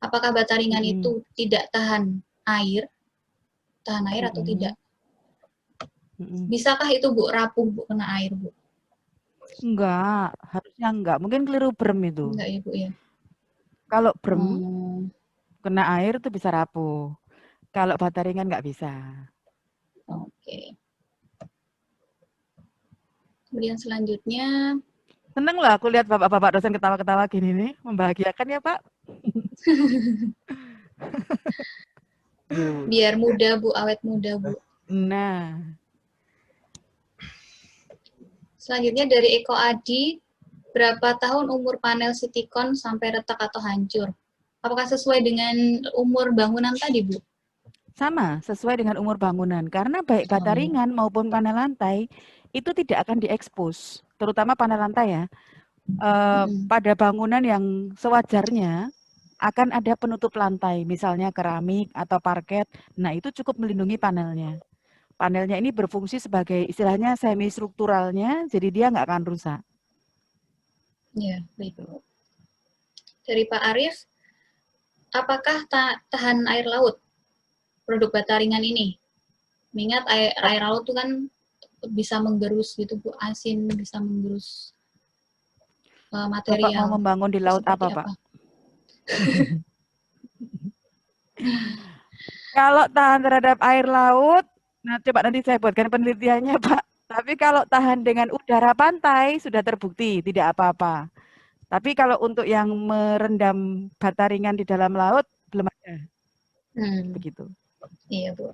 Apakah bata ringan itu tidak tahan air? Tahan air atau tidak? Bisakah itu Bu rapuh Bu kena air Bu? Enggak, harusnya enggak. Mungkin keliru berem itu. Enggak ya Bu ya. Kalau berem kena air itu bisa rapuh. Kalau bata ringan enggak bisa. Oke. Kemudian selanjutnya, seneng lah aku lihat bapak-bapak dosen ketawa-ketawa gini nih, membahagiakan ya Pak. Biar muda Bu, awet muda Bu. Nah. Selanjutnya dari Eko Adi, berapa tahun umur panel Citycon sampai retak atau hancur? Apakah sesuai dengan umur bangunan tadi Bu? Sama, sesuai dengan umur bangunan. Karena baik bata ringan maupun panel lantai, itu tidak akan diekspos, terutama panel lantai ya. Pada bangunan yang sewajarnya akan ada penutup lantai, misalnya keramik atau parket. Nah, itu cukup melindungi panelnya. Panelnya ini berfungsi sebagai istilahnya semi strukturalnya, jadi dia nggak akan rusak. Ya, baik. Dari Pak Arief, apakah tahan air laut produk bata ringan ini? Mengingat air laut itu kan bisa menggerus gitu Bu, asin bisa menggerus material. Bapak mau membangun di laut apa Pak? Kalau tahan terhadap air laut, nah coba nanti saya buatkan penelitiannya Pak. Tapi kalau tahan dengan udara pantai sudah terbukti tidak apa-apa. Tapi kalau untuk yang merendam bata ringan di dalam laut belum ada. Begitu. Iya Bu.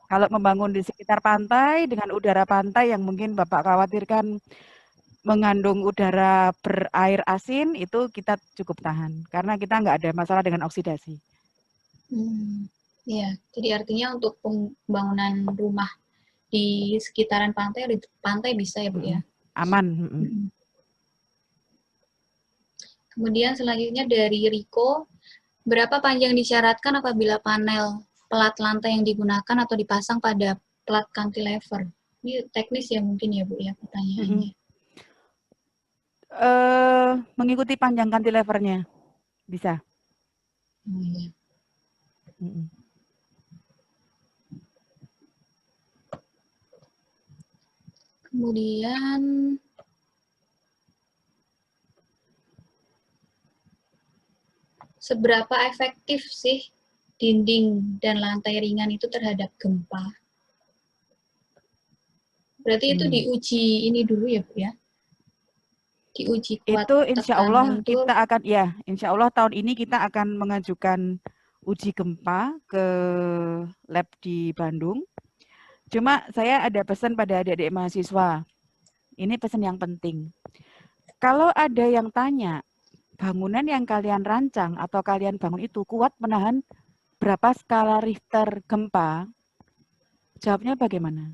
Kalau membangun di sekitar pantai dengan udara pantai yang mungkin Bapak khawatirkan mengandung udara berair asin itu kita cukup tahan karena kita nggak ada masalah dengan oksidasi. Ya, jadi artinya untuk pembangunan rumah di sekitaran pantai, di pantai bisa ya Bu ya? Aman. Kemudian selanjutnya dari Riko, berapa panjang disyaratkan apabila panel pelat lantai yang digunakan atau dipasang pada plat cantilever? Ini teknis ya mungkin ya Bu ya pertanyaannya. Mengikuti panjang cantilevernya bisa. Iya. Kemudian seberapa efektif sih dinding dan lantai ringan itu terhadap gempa? Berarti itu diuji ini dulu ya Bu ya? Diuji kuat itu insya Allah tekanan kita akan, ya insya Allah tahun ini kita akan mengajukan uji gempa ke lab di Bandung. Cuma saya ada pesan pada adik-adik mahasiswa, ini pesan yang penting. Kalau ada yang tanya, bangunan yang kalian rancang atau kalian bangun itu kuat menahan berapa skala Richter gempa? Jawabnya bagaimana?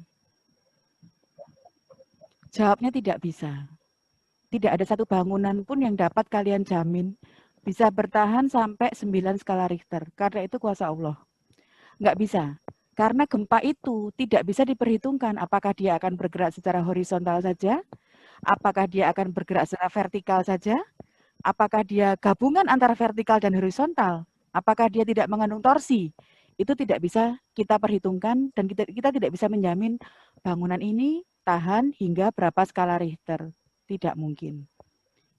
Jawabnya tidak bisa. Tidak ada satu bangunan pun yang dapat kalian jamin bisa bertahan sampai 9 skala Richter. Karena itu kuasa Allah. Nggak bisa. Karena gempa itu tidak bisa diperhitungkan apakah dia akan bergerak secara horizontal saja, apakah dia akan bergerak secara vertikal saja, apakah dia gabungan antara vertikal dan horizontal, apakah dia tidak mengandung torsi. Itu tidak bisa kita perhitungkan dan kita tidak bisa menjamin bangunan ini tahan hingga berapa skala Richter. Tidak mungkin.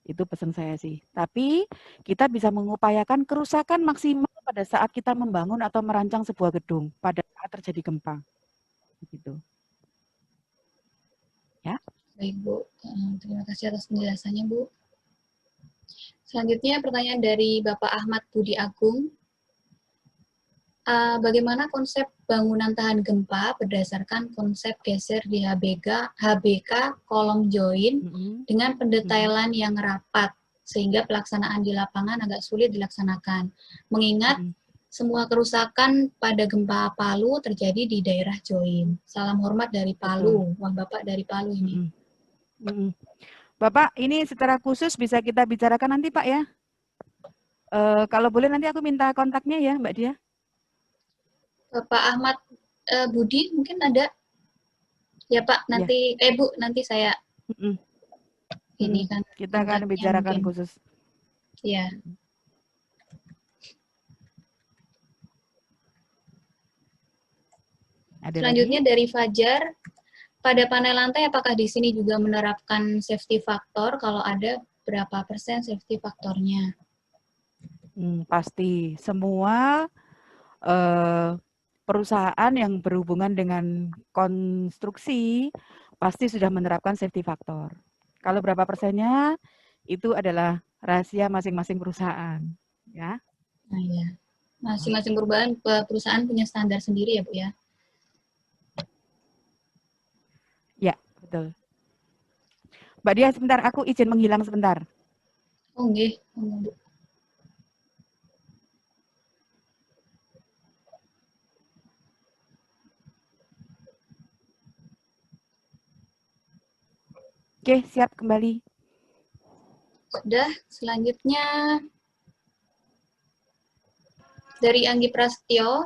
Itu pesan saya sih. Tapi kita bisa mengupayakan kerusakan maksimal pada saat kita membangun atau merancang sebuah gedung pada saat terjadi gempa. Begitu. Ya. Baik Bu, terima kasih atas penjelasannya Bu. Selanjutnya pertanyaan dari Bapak Ahmad Budi Agung. Bagaimana konsep bangunan tahan gempa berdasarkan konsep geser di HBK kolom join dengan pendetailan yang rapat sehingga pelaksanaan di lapangan agak sulit dilaksanakan. Mengingat semua kerusakan pada gempa Palu terjadi di daerah join. Salam hormat dari Palu. Wah, Bapak dari Palu ini. Bapak, ini secara khusus bisa kita bicarakan nanti Pak ya. Kalau boleh nanti aku minta kontaknya ya Mbak Dia. Bapak Ahmad Budi mungkin ada ya Pak nanti ya. Bu nanti saya ini kan kita akan bicarakan mungkin. Khusus ya. Selanjutnya dari Fajar, pada panel lantai apakah di sini juga menerapkan safety factor? Kalau ada berapa persen safety faktornya? Pasti semua perusahaan yang berhubungan dengan konstruksi pasti sudah menerapkan safety factor. Kalau berapa persennya itu adalah rahasia masing-masing perusahaan, ya. Nah, ya. Masing-masing perusahaan punya standar sendiri ya, Bu ya. Ya, betul. Mbak Dia, sebentar aku izin menghilang sebentar. Oh, nggih, Bu. Oke, siap kembali. Sudah, selanjutnya dari Anggi Prasetyo.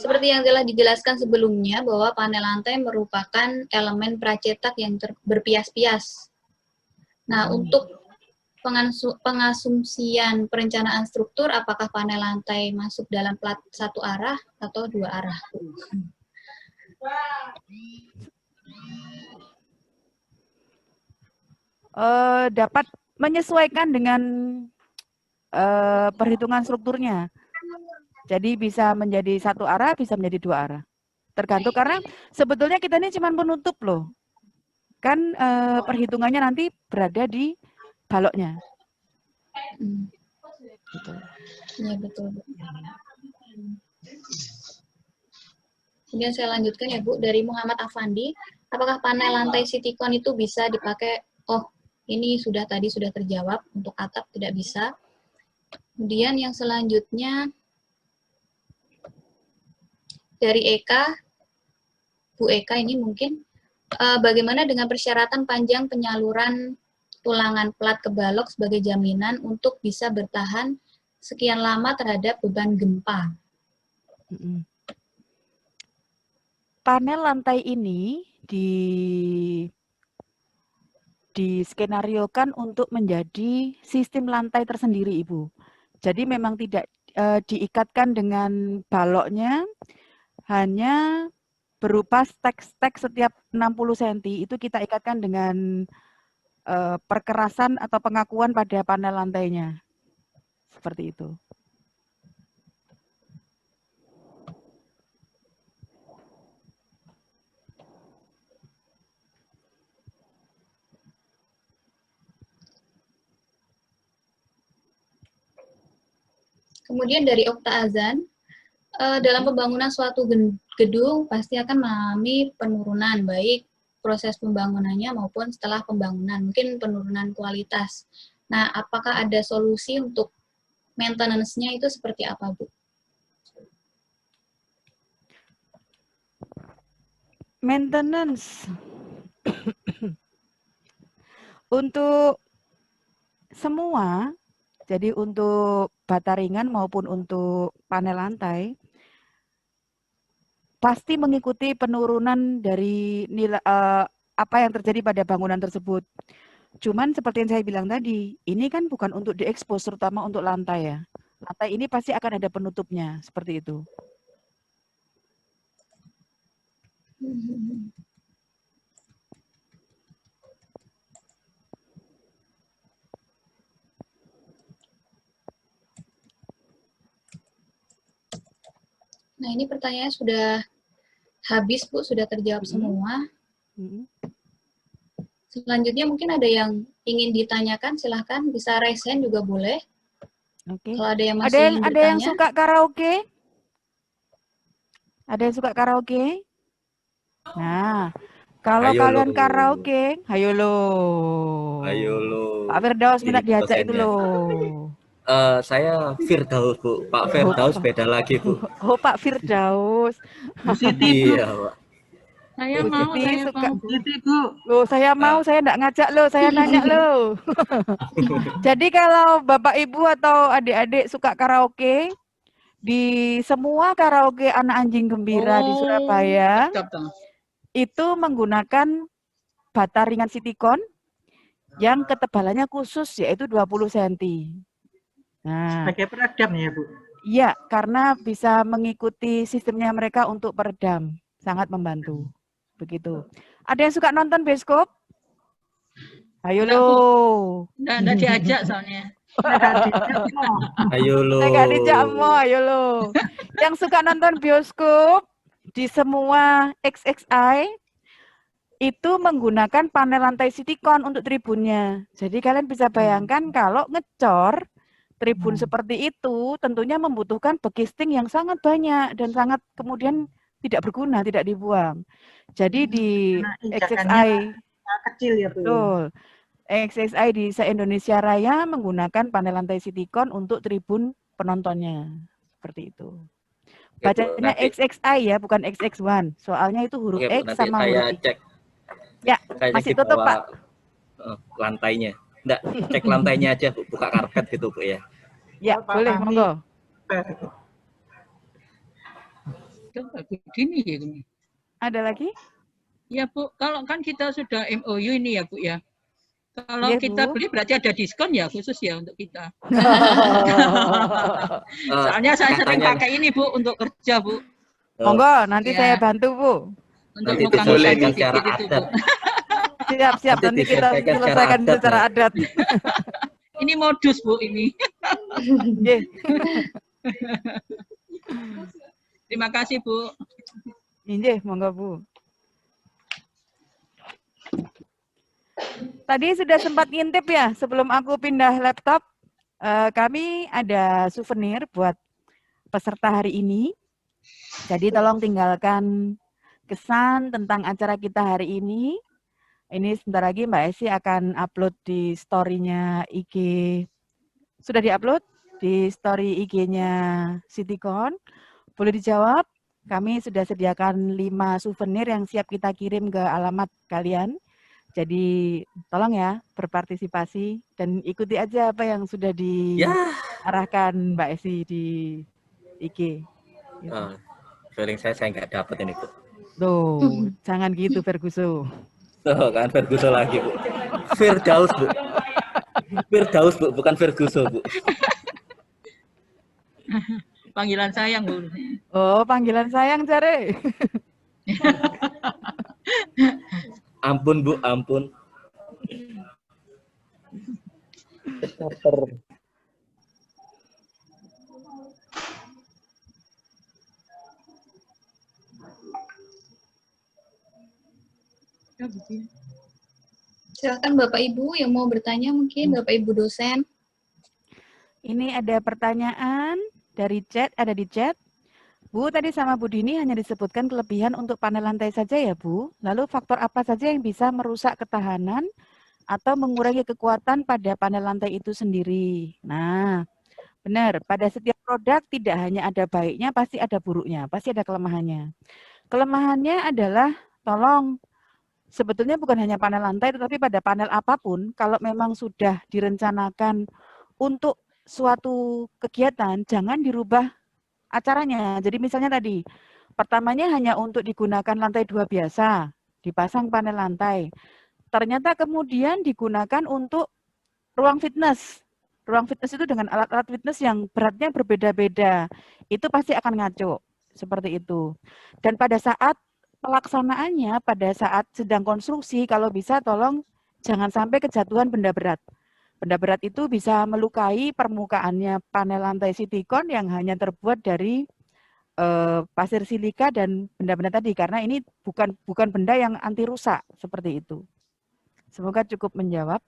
Seperti yang telah dijelaskan sebelumnya bahwa panel lantai merupakan elemen pracetak yang berpias-pias. Nah, untuk pengasumsian perencanaan struktur, apakah panel lantai masuk dalam plat satu arah atau dua arah? Dapat menyesuaikan dengan perhitungan strukturnya. Jadi bisa menjadi satu arah, bisa menjadi dua arah. Tergantung karena sebetulnya kita ini cuma penutup loh. Kan perhitungannya nanti berada di baloknya. Iya, betul. Kemudian saya lanjutkan ya Bu, dari Muhammad Afandi, apakah panel lantai Citycon itu bisa dipakai Oh, ini tadi sudah terjawab, untuk atap tidak bisa. Kemudian yang selanjutnya dari Eka, Bu Eka ini mungkin, bagaimana dengan persyaratan panjang penyaluran tulangan plat ke balok sebagai jaminan untuk bisa bertahan sekian lama terhadap beban gempa? Panel lantai ini diskenariokan untuk menjadi sistem lantai tersendiri, Ibu. Jadi memang tidak diikatkan dengan baloknya, hanya berupa stek-stek setiap 60 cm itu kita ikatkan dengan perkerasan atau pengakuan pada panel lantainya. Seperti itu. Kemudian dari Okta Azan, dalam pembangunan suatu gedung pasti akan mengalami penurunan, baik proses pembangunannya maupun setelah pembangunan, mungkin penurunan kualitas. Nah, apakah ada solusi untuk maintenance-nya itu seperti apa, Bu? Maintenance. Untuk semua, jadi untuk bata ringan maupun untuk panel lantai, pasti mengikuti penurunan dari nilai apa yang terjadi pada bangunan tersebut. Cuman seperti yang saya bilang tadi, ini kan bukan untuk diekspos, terutama untuk lantai ya. Lantai ini pasti akan ada penutupnya, seperti itu. Nah, ini pertanyaannya sudah habis, Bu, sudah terjawab semua. Selanjutnya mungkin ada yang ingin ditanyakan, silahkan bisa raise hand juga boleh. Oke. Kalau ada yang masih ingin bertanya. Ada yang suka karaoke? Ada yang suka karaoke? Nah, kalau Ayo kalian lo. karaoke, ayo lo. Ayo lo. Pak Firdaus minta Ini diajak itu dosennya. loh. Saya Firdaus, Bu. Pak Firdaus beda lagi, Bu. Oh, Pak Firdaus. Bu Siti, Bu. Iya, Pak. Saya Bu mau, Siti saya suka. mau. Bu Siti, Bu. Loh, saya mau, saya enggak ngajak lo, saya nanya lo. Jadi kalau Bapak Ibu atau adik-adik suka karaoke, di semua karaoke Anak Anjing Gembira di Surabaya, itu menggunakan bata ringan silikon yang ketebalannya khusus, yaitu 20 cm. Nah, sebagai peredam ya, Bu? Iya, karena bisa mengikuti sistemnya mereka untuk peredam. Sangat membantu. Begitu. Ada yang suka nonton bioskop? Ayo lo. Nggak diajak soalnya. Ayo lo. Saya nggak dijak mau, ayo lo. Yang suka nonton bioskop di semua XXI itu menggunakan panel lantai silikon untuk tribunnya. Jadi kalian bisa bayangkan kalau ngecor tribun seperti itu tentunya membutuhkan bekisting yang sangat banyak dan sangat kemudian tidak berguna, tidak dibuang. Jadi di XXI kecil ya, Bu. Betul. XXI di se-Indonesia Raya menggunakan panel lantai silikon untuk tribun penontonnya. Seperti itu. Bacanya XXI ya, bukan XX1. Soalnya itu huruf Oke, Bu, X nanti sama saya huruf I. cek. Ya, Kayaknya masih tutup, Pak. Lantainya. Enggak, cek lantainya aja, Bu. Buka karpet gitu, Bu ya. Ya, boleh, monggo. Begini ya, ini. Ada lagi? Ya, Bu. Kalau kan kita sudah MOU ini ya, Bu ya. Kalau Ya, kita Bu. beli berarti ada diskon ya khusus ya untuk kita. Soalnya saya sering pakai ini, Bu, untuk kerja, Bu. Monggo, nanti saya bantu, Bu. Untuk nanti diselesaikan secara adat. Siap, nanti kita selesaikan secara adat. Ini modus, Bu, ini. Terima kasih, Bu. Injih, monggo, Bu. Tadi sudah sempat ngintip ya, sebelum aku pindah laptop, kami ada souvenir buat peserta hari ini. Jadi tolong tinggalkan kesan tentang acara kita hari ini. Ini sebentar lagi Mbak Esi akan upload di story-nya IG. Sudah diupload di story IG-nya Citycon. Boleh dijawab? Kami sudah sediakan 5 souvenir yang siap kita kirim ke alamat kalian. Jadi tolong ya berpartisipasi dan ikuti aja apa yang sudah diarahkan Mbak Esi di IG. Gitu. Feeling saya nggak dapat ini, Bu. Tuh, jangan gitu Ferguso. Tuh kan Ferguso lagi, Bu. Firdaus, Bu. Firdaus, Bu, bukan Ferguso, Bu. Panggilan sayang, Bu. Oh, panggilan sayang, Cari. Ampun, Bu, ampun. Silakan Bapak Ibu yang mau bertanya mungkin, Bapak Ibu dosen. Ini ada pertanyaan dari chat, ada di chat. Bu, tadi sama Bu Dini hanya disebutkan kelebihan untuk panel lantai saja ya Bu. Lalu faktor apa saja yang bisa merusak ketahanan atau mengurangi kekuatan pada panel lantai itu sendiri? Nah, benar. Pada setiap produk tidak hanya ada baiknya, pasti ada buruknya, pasti ada kelemahannya. Kelemahannya adalah, tolong, sebetulnya bukan hanya panel lantai, tetapi pada panel apapun, kalau memang sudah direncanakan untuk suatu kegiatan, jangan dirubah acaranya. Jadi misalnya tadi, pertamanya hanya untuk digunakan lantai 2 biasa, dipasang panel lantai. Ternyata kemudian digunakan untuk ruang fitness. Ruang fitness itu dengan alat-alat fitness yang beratnya berbeda-beda. Itu pasti akan ngaco, seperti itu. Dan pada saat pelaksanaannya, pada saat sedang konstruksi, kalau bisa tolong jangan sampai kejatuhan benda berat. Benda berat itu bisa melukai permukaannya panel lantai Citycon yang hanya terbuat dari pasir silika dan benda-benda tadi, karena ini bukan benda yang anti rusak, seperti itu. Semoga cukup menjawab.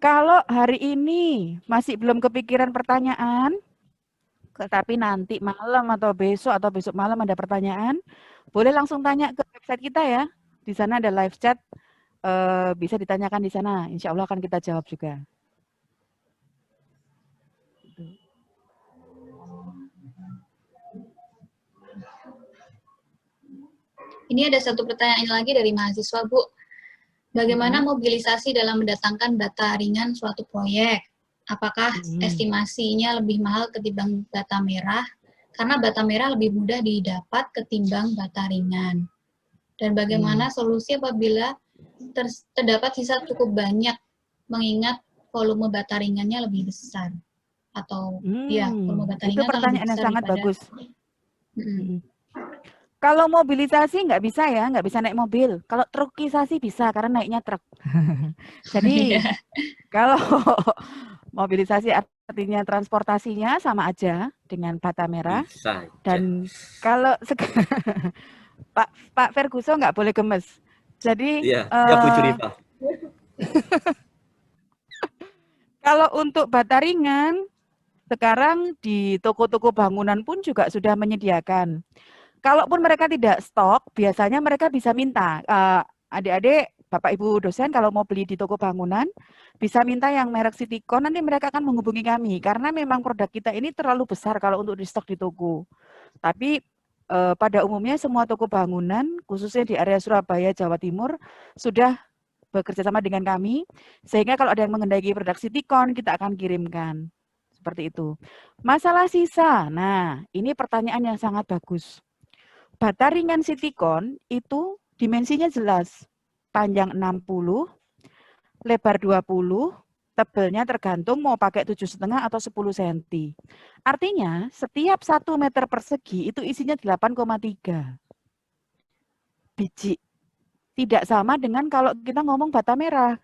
Kalau hari ini masih belum kepikiran pertanyaan, tapi nanti malam atau besok malam ada pertanyaan, boleh langsung tanya ke website kita ya. Di sana ada live chat, bisa ditanyakan di sana. Insya Allah akan kita jawab juga. Ini ada satu pertanyaan lagi dari mahasiswa, Bu. Bagaimana mobilisasi dalam mendatangkan bata ringan suatu proyek? Apakah estimasinya lebih mahal ketimbang bata merah? Karena bata merah lebih mudah didapat ketimbang bata ringan. Dan bagaimana solusi apabila terdapat sisa cukup banyak, mengingat volume bata ringannya lebih besar? Atau ya, volume bata ringan itu pertanyaan yang sangat daripada, bagus. Kalau mobilisasi nggak bisa ya, nggak bisa naik mobil. Kalau trukisasi bisa, karena naiknya truk. Jadi kalau mobilisasi artinya transportasinya sama aja dengan bata merah. Bisa. Dan kalau Pak Ferguson nggak boleh gemes. Jadi ya Bu Jurifa. Kalau untuk bata ringan, sekarang di toko-toko bangunan pun juga sudah menyediakan. Kalaupun mereka tidak stok, biasanya mereka bisa minta. Adik-adik, Bapak Ibu dosen kalau mau beli di toko bangunan, bisa minta yang merek Citycon, nanti mereka akan menghubungi kami. Karena memang produk kita ini terlalu besar kalau untuk di stok di toko. Tapi pada umumnya semua toko bangunan, khususnya di area Surabaya, Jawa Timur, sudah bekerja sama dengan kami. Sehingga kalau ada yang mengendaki produk Citycon, kita akan kirimkan. Seperti itu. Masalah sisa, nah ini pertanyaan yang sangat bagus. Bata ringan Citycon itu dimensinya jelas. Panjang 60, lebar 20, tebelnya tergantung mau pakai 7,5 atau 10 cm. Artinya setiap 1 meter persegi itu isinya 8,3 biji. Tidak sama dengan kalau kita ngomong bata merah.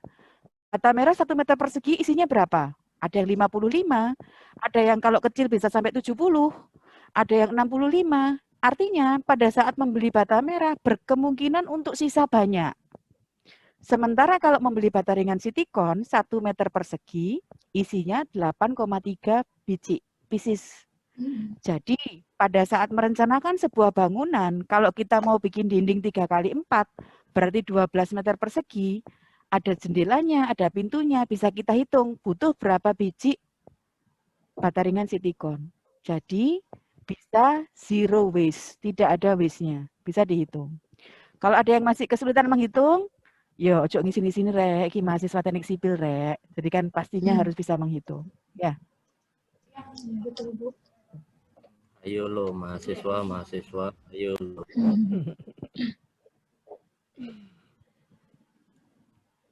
Bata merah 1 meter persegi isinya berapa? Ada yang 55, ada yang kalau kecil bisa sampai 70, ada yang 65. Artinya pada saat membeli bata merah berkemungkinan untuk sisa banyak. Sementara kalau membeli bata ringan Citycon 1 meter persegi isinya 8,3 biji pieces. Jadi pada saat merencanakan sebuah bangunan, kalau kita mau bikin dinding 3x4, berarti 12 meter persegi, ada jendelanya, ada pintunya, bisa kita hitung butuh berapa biji bata ringan silikon. Jadi bisa zero waste, tidak ada waste-nya, bisa dihitung. Kalau ada yang masih kesulitan menghitung, yo ojo ngisi-ngisi rek, iki mahasiswa teknik sipil rek. Jadi kan pastinya harus bisa menghitung. Ya. Betul, Bu. Ayo lo mahasiswa, ayo lo.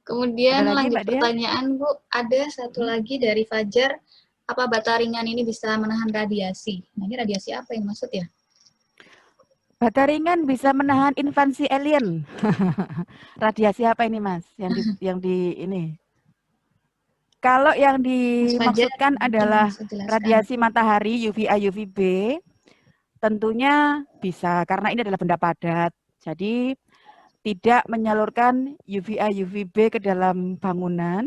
Kemudian Ada lagi, lanjut Mbak Dia? pertanyaan, Bu. Ada satu lagi dari Fajar. Apa bata ringan ini bisa menahan radiasi? Nah, ini radiasi apa yang maksud ya? Bata ringan bisa menahan invasi alien. Radiasi apa ini, Mas? Yang di ini. Kalau yang dimaksudkan adalah radiasi matahari UVA UVB, tentunya bisa karena ini adalah benda padat. Jadi tidak menyalurkan UVA UVB ke dalam bangunan,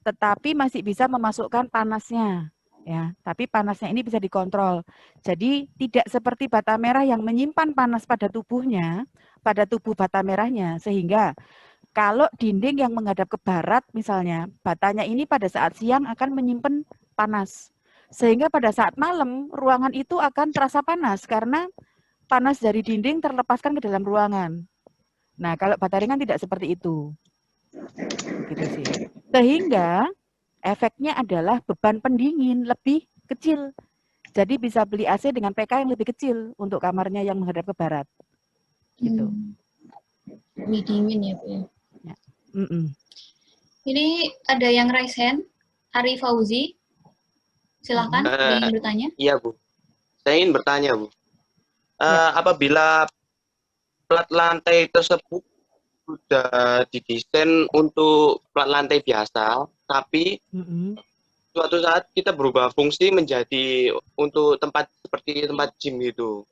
tetapi masih bisa memasukkan panasnya. Ya, tapi panasnya ini bisa dikontrol. Jadi tidak seperti bata merah yang menyimpan panas pada tubuhnya, pada tubuh bata merahnya, sehingga kalau dinding yang menghadap ke barat misalnya, batanya ini pada saat siang akan menyimpan panas. Sehingga pada saat malam, ruangan itu akan terasa panas karena panas dari dinding terlepaskan ke dalam ruangan. Nah, kalau bata ringan tidak seperti itu. Gitu sih. Sehingga efeknya adalah beban pendingin lebih kecil. Jadi bisa beli AC dengan PK yang lebih kecil untuk kamarnya yang menghadap ke barat. Gitu. Lebih dingin ya, Bu ya. Ini ada yang raise hand, Ari Fauzi. Silahkan, ingin bertanya. Iya, Bu. Saya ingin bertanya, Bu. Apabila plat lantai tersebut sudah didesain untuk plat lantai biasa, tapi suatu saat kita berubah fungsi menjadi untuk tempat seperti tempat gym gitu.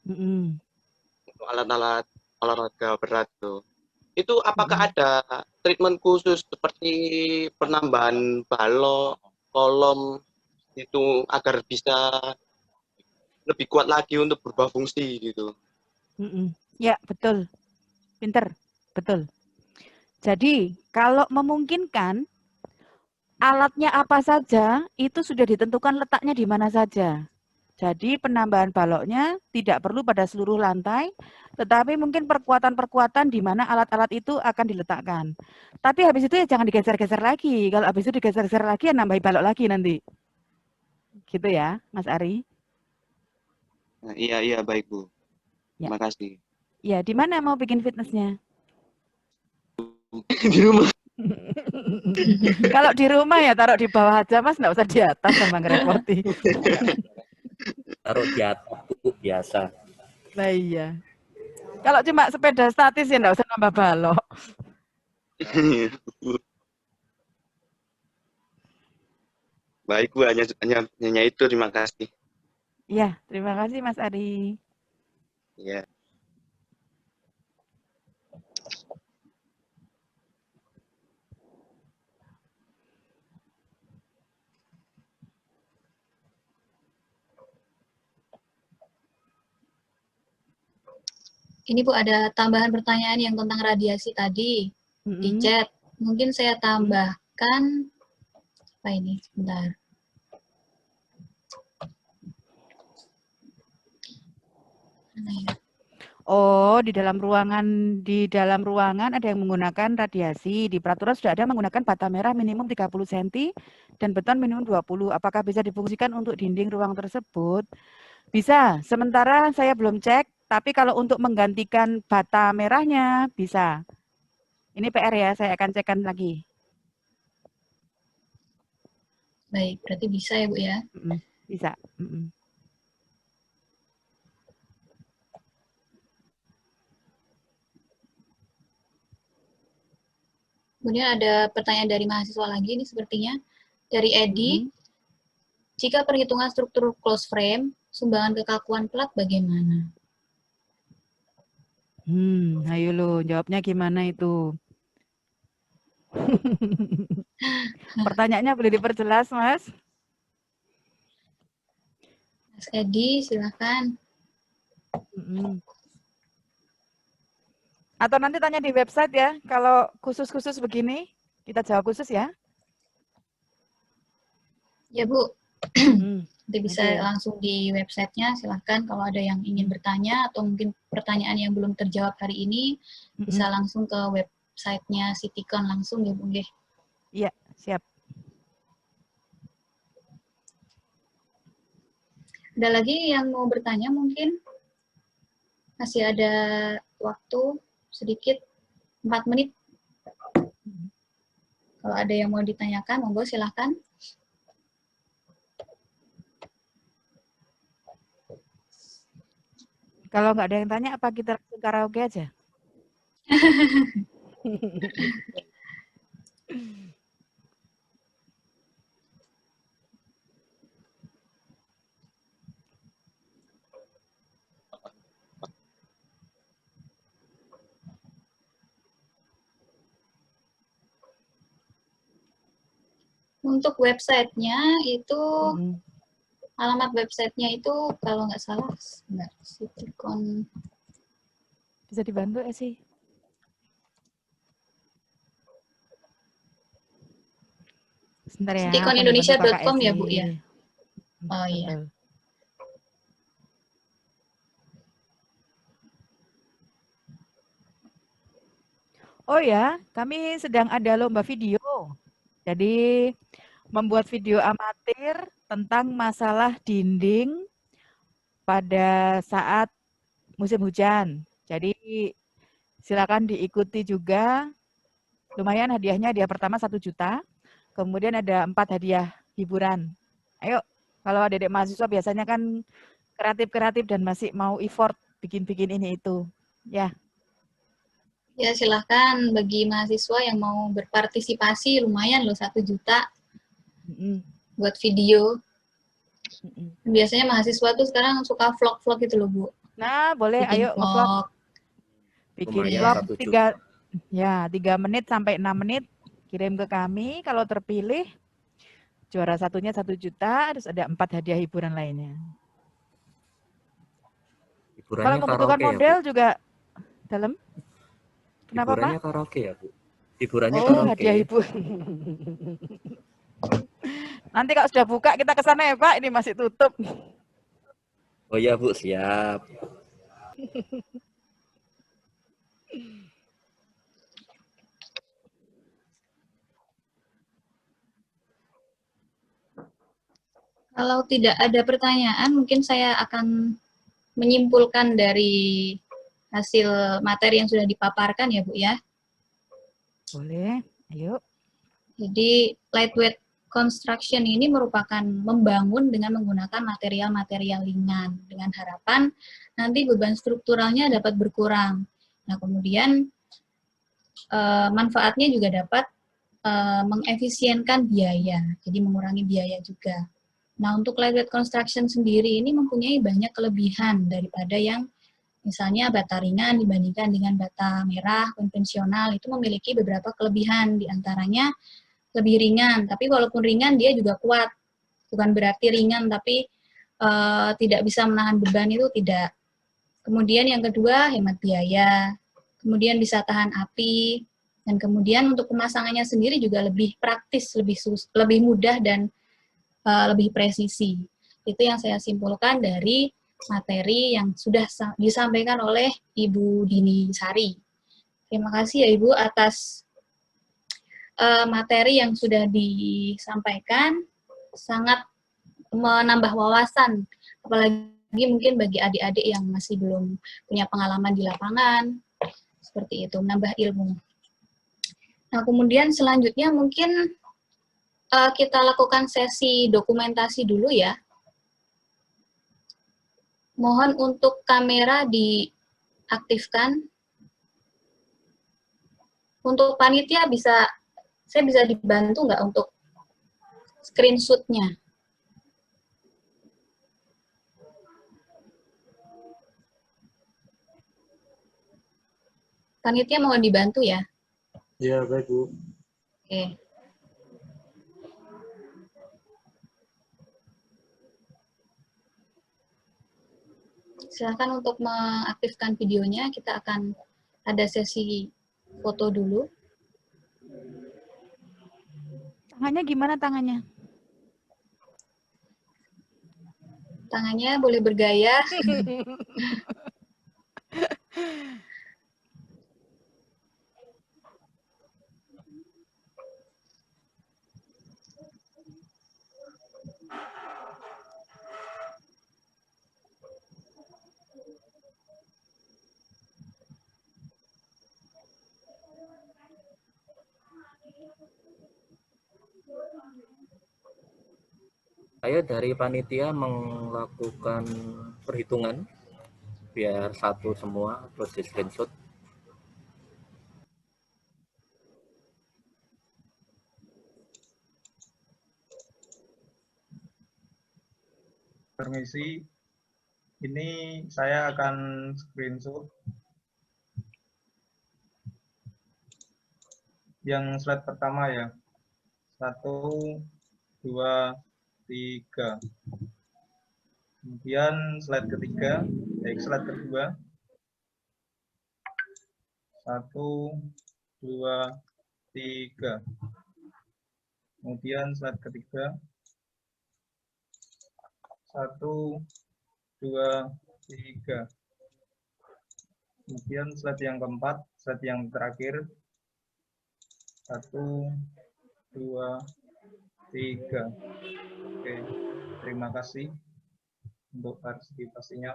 Untuk alat-alat olahraga berat tuh. Itu apakah ada treatment khusus seperti penambahan balok, kolom itu agar bisa lebih kuat lagi untuk berubah fungsi gitu? Ya, betul. Pinter, betul. Jadi, kalau memungkinkan, alatnya apa saja, itu sudah ditentukan letaknya di mana saja. Jadi penambahan baloknya tidak perlu pada seluruh lantai, tetapi mungkin perkuatan-perkuatan di mana alat-alat itu akan diletakkan. Tapi habis itu ya jangan digeser-geser lagi. Kalau habis itu digeser-geser lagi ya nambahi balok lagi nanti. Gitu ya, Mas Ari? Nah, iya baik, Bu. Ya. Terima kasih. Ya, di mana mau bikin fitnessnya? Di rumah. Kalau di rumah ya taruh di bawah aja, Mas, nggak usah di atas sama ngerepoti. Taruh di atas itu biasa. Nah iya. Kalau cuma sepeda statis ya nggak usah nambah balok. Baik, Bu, hanya itu. Terima kasih. Iya, terima kasih Mas Ari. Iya. Ini Bu ada tambahan pertanyaan yang tentang radiasi tadi di chat. Mungkin saya tambahkan apa ini? Sebentar. Oh, di dalam ruangan ada yang menggunakan radiasi. Di peraturan sudah ada menggunakan bata merah minimum 30 cm dan beton minimum 20. Apakah bisa difungsikan untuk dinding ruang tersebut? Bisa. Sementara saya belum cek, tapi kalau untuk menggantikan bata merahnya bisa. Ini PR ya, saya akan cekkan lagi. Baik, berarti bisa ya Bu ya? Bisa. Kemudian ada pertanyaan dari mahasiswa lagi nih sepertinya. Dari Edi, jika perhitungan struktur close frame, sumbangan kekakuan plat bagaimana? Ayo lo, jawabnya gimana itu? Pertanyaannya boleh diperjelas, Mas? Mas Edi, silakan. Atau nanti tanya di website ya, kalau khusus-khusus begini, kita jawab khusus ya. Ya Bu, nanti bisa langsung di websitenya, silahkan kalau ada yang ingin bertanya atau mungkin pertanyaan yang belum terjawab hari ini, bisa langsung ke websitenya Citycon langsung ya Bu. Iya, siap. Ada lagi yang mau bertanya mungkin? Masih ada waktu sedikit, 4 menit. Kalau ada yang mau ditanyakan, monggo silahkan. Kalau nggak ada yang tanya, apa kita langsung karaoke aja? Untuk websitenya itu, alamat websitenya itu kalau nggak salah, Citycon. Bisa dibantu ya sih? Sebentar ya. Cityconindonesia.com ya Bu ya? Oh iya. Oh ya, kami sedang ada lomba video. Jadi membuat video amatir tentang masalah dinding pada saat musim hujan. Jadi silakan diikuti juga. Lumayan hadiahnya, hadiah pertama 1 juta. Kemudian ada 4 hadiah hiburan. Ayo, kalau adik-adik mahasiswa biasanya kan kreatif-kreatif dan masih mau effort bikin-bikin ini itu. Ya. Ya, silahkan bagi mahasiswa yang mau berpartisipasi, lumayan loh 1 juta buat video. Biasanya mahasiswa tuh sekarang suka vlog-vlog gitu loh, Bu. Nah, boleh, bikin ayo nge-vlog. Bikin vlog 3 menit sampai 6 menit, kirim ke kami. Kalau terpilih, juara satunya 1 juta, terus ada 4 hadiah hiburan lainnya. Kalau membutuhkan model ya, juga dalam. Kenapa, hiburannya Pak? Karaoke ya, Bu? Hiburannya karaoke. Hadiah hiburan. Nanti kalau sudah buka, kita ke sana ya, Pak. Ini masih tutup. Oh iya, Bu. Siap. Kalau tidak ada pertanyaan, mungkin saya akan menyimpulkan dari hasil materi yang sudah dipaparkan ya, Bu ya. Boleh, ayo. Jadi lightweight construction ini merupakan membangun dengan menggunakan material-material ringan dengan harapan nanti beban strukturalnya dapat berkurang. Nah, kemudian manfaatnya juga dapat mengefisienkan biaya, jadi mengurangi biaya juga. Nah, untuk lightweight construction sendiri ini mempunyai banyak kelebihan daripada yang misalnya bata ringan dibandingkan dengan bata merah konvensional. Itu memiliki beberapa kelebihan, diantaranya lebih ringan, tapi walaupun ringan dia juga kuat. Bukan berarti ringan tapi tidak bisa menahan beban, itu tidak. Kemudian yang kedua, hemat biaya. Kemudian bisa tahan api. Dan kemudian untuk pemasangannya sendiri juga lebih praktis, lebih mudah dan lebih presisi. Itu yang saya simpulkan dari materi yang sudah disampaikan oleh Ibu Dini Sari. Terima kasih ya Ibu atas materi yang sudah disampaikan, sangat menambah wawasan, apalagi mungkin bagi adik-adik yang masih belum punya pengalaman di lapangan, seperti itu, menambah ilmu. Nah, kemudian selanjutnya mungkin kita lakukan sesi dokumentasi dulu ya. Mohon untuk kamera diaktifkan. Untuk panitia saya bisa dibantu nggak untuk screenshot-nya? Panitia mohon dibantu ya. Ya, baik Bu. Oke. Silakan untuk mengaktifkan videonya, kita akan ada sesi foto dulu. Tangannya gimana tangannya? Tangannya boleh bergaya. Ayo dari panitia melakukan perhitungan biar satu semua terus di screenshot. Permisi, ini saya akan screenshot yang slide pertama ya. 1, 2, 3. Kemudian slide ketiga, slide kedua. 1, 2, 3. Kemudian slide ketiga. 1, 2, 3. Kemudian slide yang keempat, slide yang terakhir. 1, 2, 3. Oke, terima kasih untuk partisipasinya.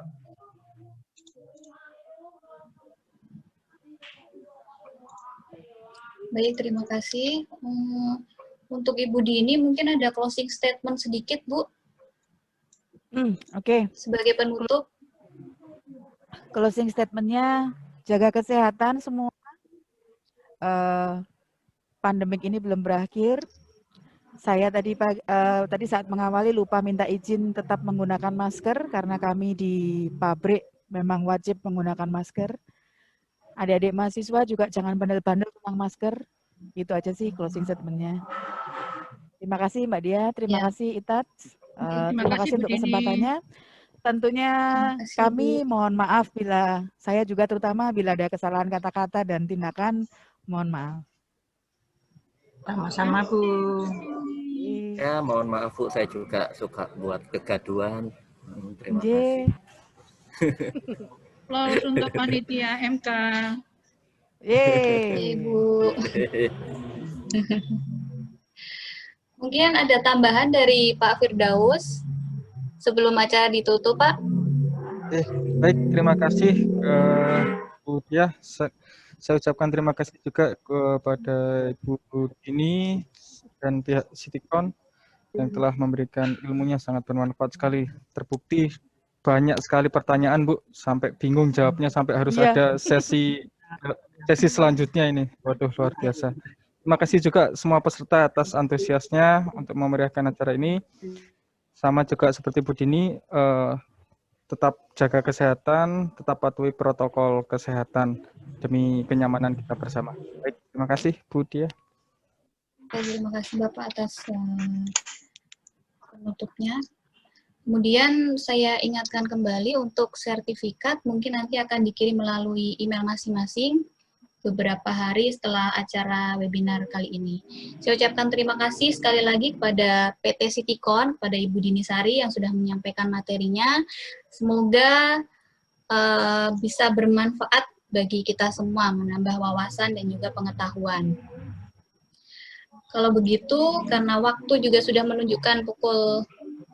Baik, terima kasih. Untuk Ibu Dini mungkin ada closing statement sedikit, Bu. Oke. Sebagai penutup. Closing statement-nya, jaga kesehatan semua. Pandemik ini belum berakhir. Saya tadi saat mengawali lupa minta izin tetap menggunakan masker karena kami di pabrik memang wajib menggunakan masker. Adik-adik mahasiswa juga jangan bandel-bandel tentang masker. Itu aja sih closing statement-nya. Terima kasih Mbak Dia, terima kasih Itat, terima kasih untuk kesempatannya. Tentunya kami mohon maaf bila saya juga terutama bila ada kesalahan kata-kata dan tindakan, mohon maaf. Sama-sama Bu. Ya, mohon maaf Bu, saya juga suka buat kegaduhan. Terima kasih. Aplaus untuk panitia MK. Yeay. Ibu. Mungkin ada tambahan dari Pak Firdaus sebelum acara ditutup, Pak. Baik, terima kasih Bu Dia. Saya ucapkan terima kasih juga kepada Ibu Dini dan pihak Citycon yang telah memberikan ilmunya sangat bermanfaat sekali. Terbukti banyak sekali pertanyaan, Bu, sampai bingung jawabnya, sampai harus ada sesi selanjutnya ini. Waduh, luar biasa. Terima kasih juga semua peserta atas antusiasnya untuk memeriahkan acara ini. Sama juga seperti Bu Dini, tetap jaga kesehatan, tetap patuhi protokol kesehatan demi kenyamanan kita bersama. Baik, terima kasih Bu Dia. Terima kasih Bapak atas penutupnya. Kemudian saya ingatkan kembali untuk sertifikat mungkin nanti akan dikirim melalui email masing-masing beberapa hari setelah acara webinar kali ini. Saya ucapkan terima kasih sekali lagi kepada PT Citycon, kepada Ibu Dini Sari yang sudah menyampaikan materinya. Semoga bisa bermanfaat bagi kita semua, menambah wawasan dan juga pengetahuan. Kalau begitu, karena waktu juga sudah menunjukkan pukul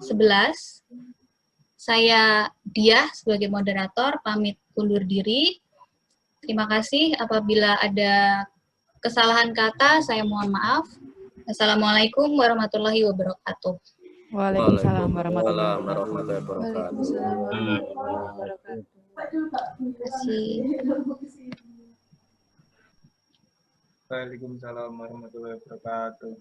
11, saya Diah sebagai moderator pamit undur diri. Terima kasih. Apabila ada kesalahan kata, saya mohon maaf. Assalamualaikum warahmatullahi wabarakatuh. Waalaikumsalam warahmatullahi wabarakatuh. Waalaikumsalam warahmatullahi wabarakatuh. Terima kasih. Waalaikumsalam warahmatullahi wabarakatuh.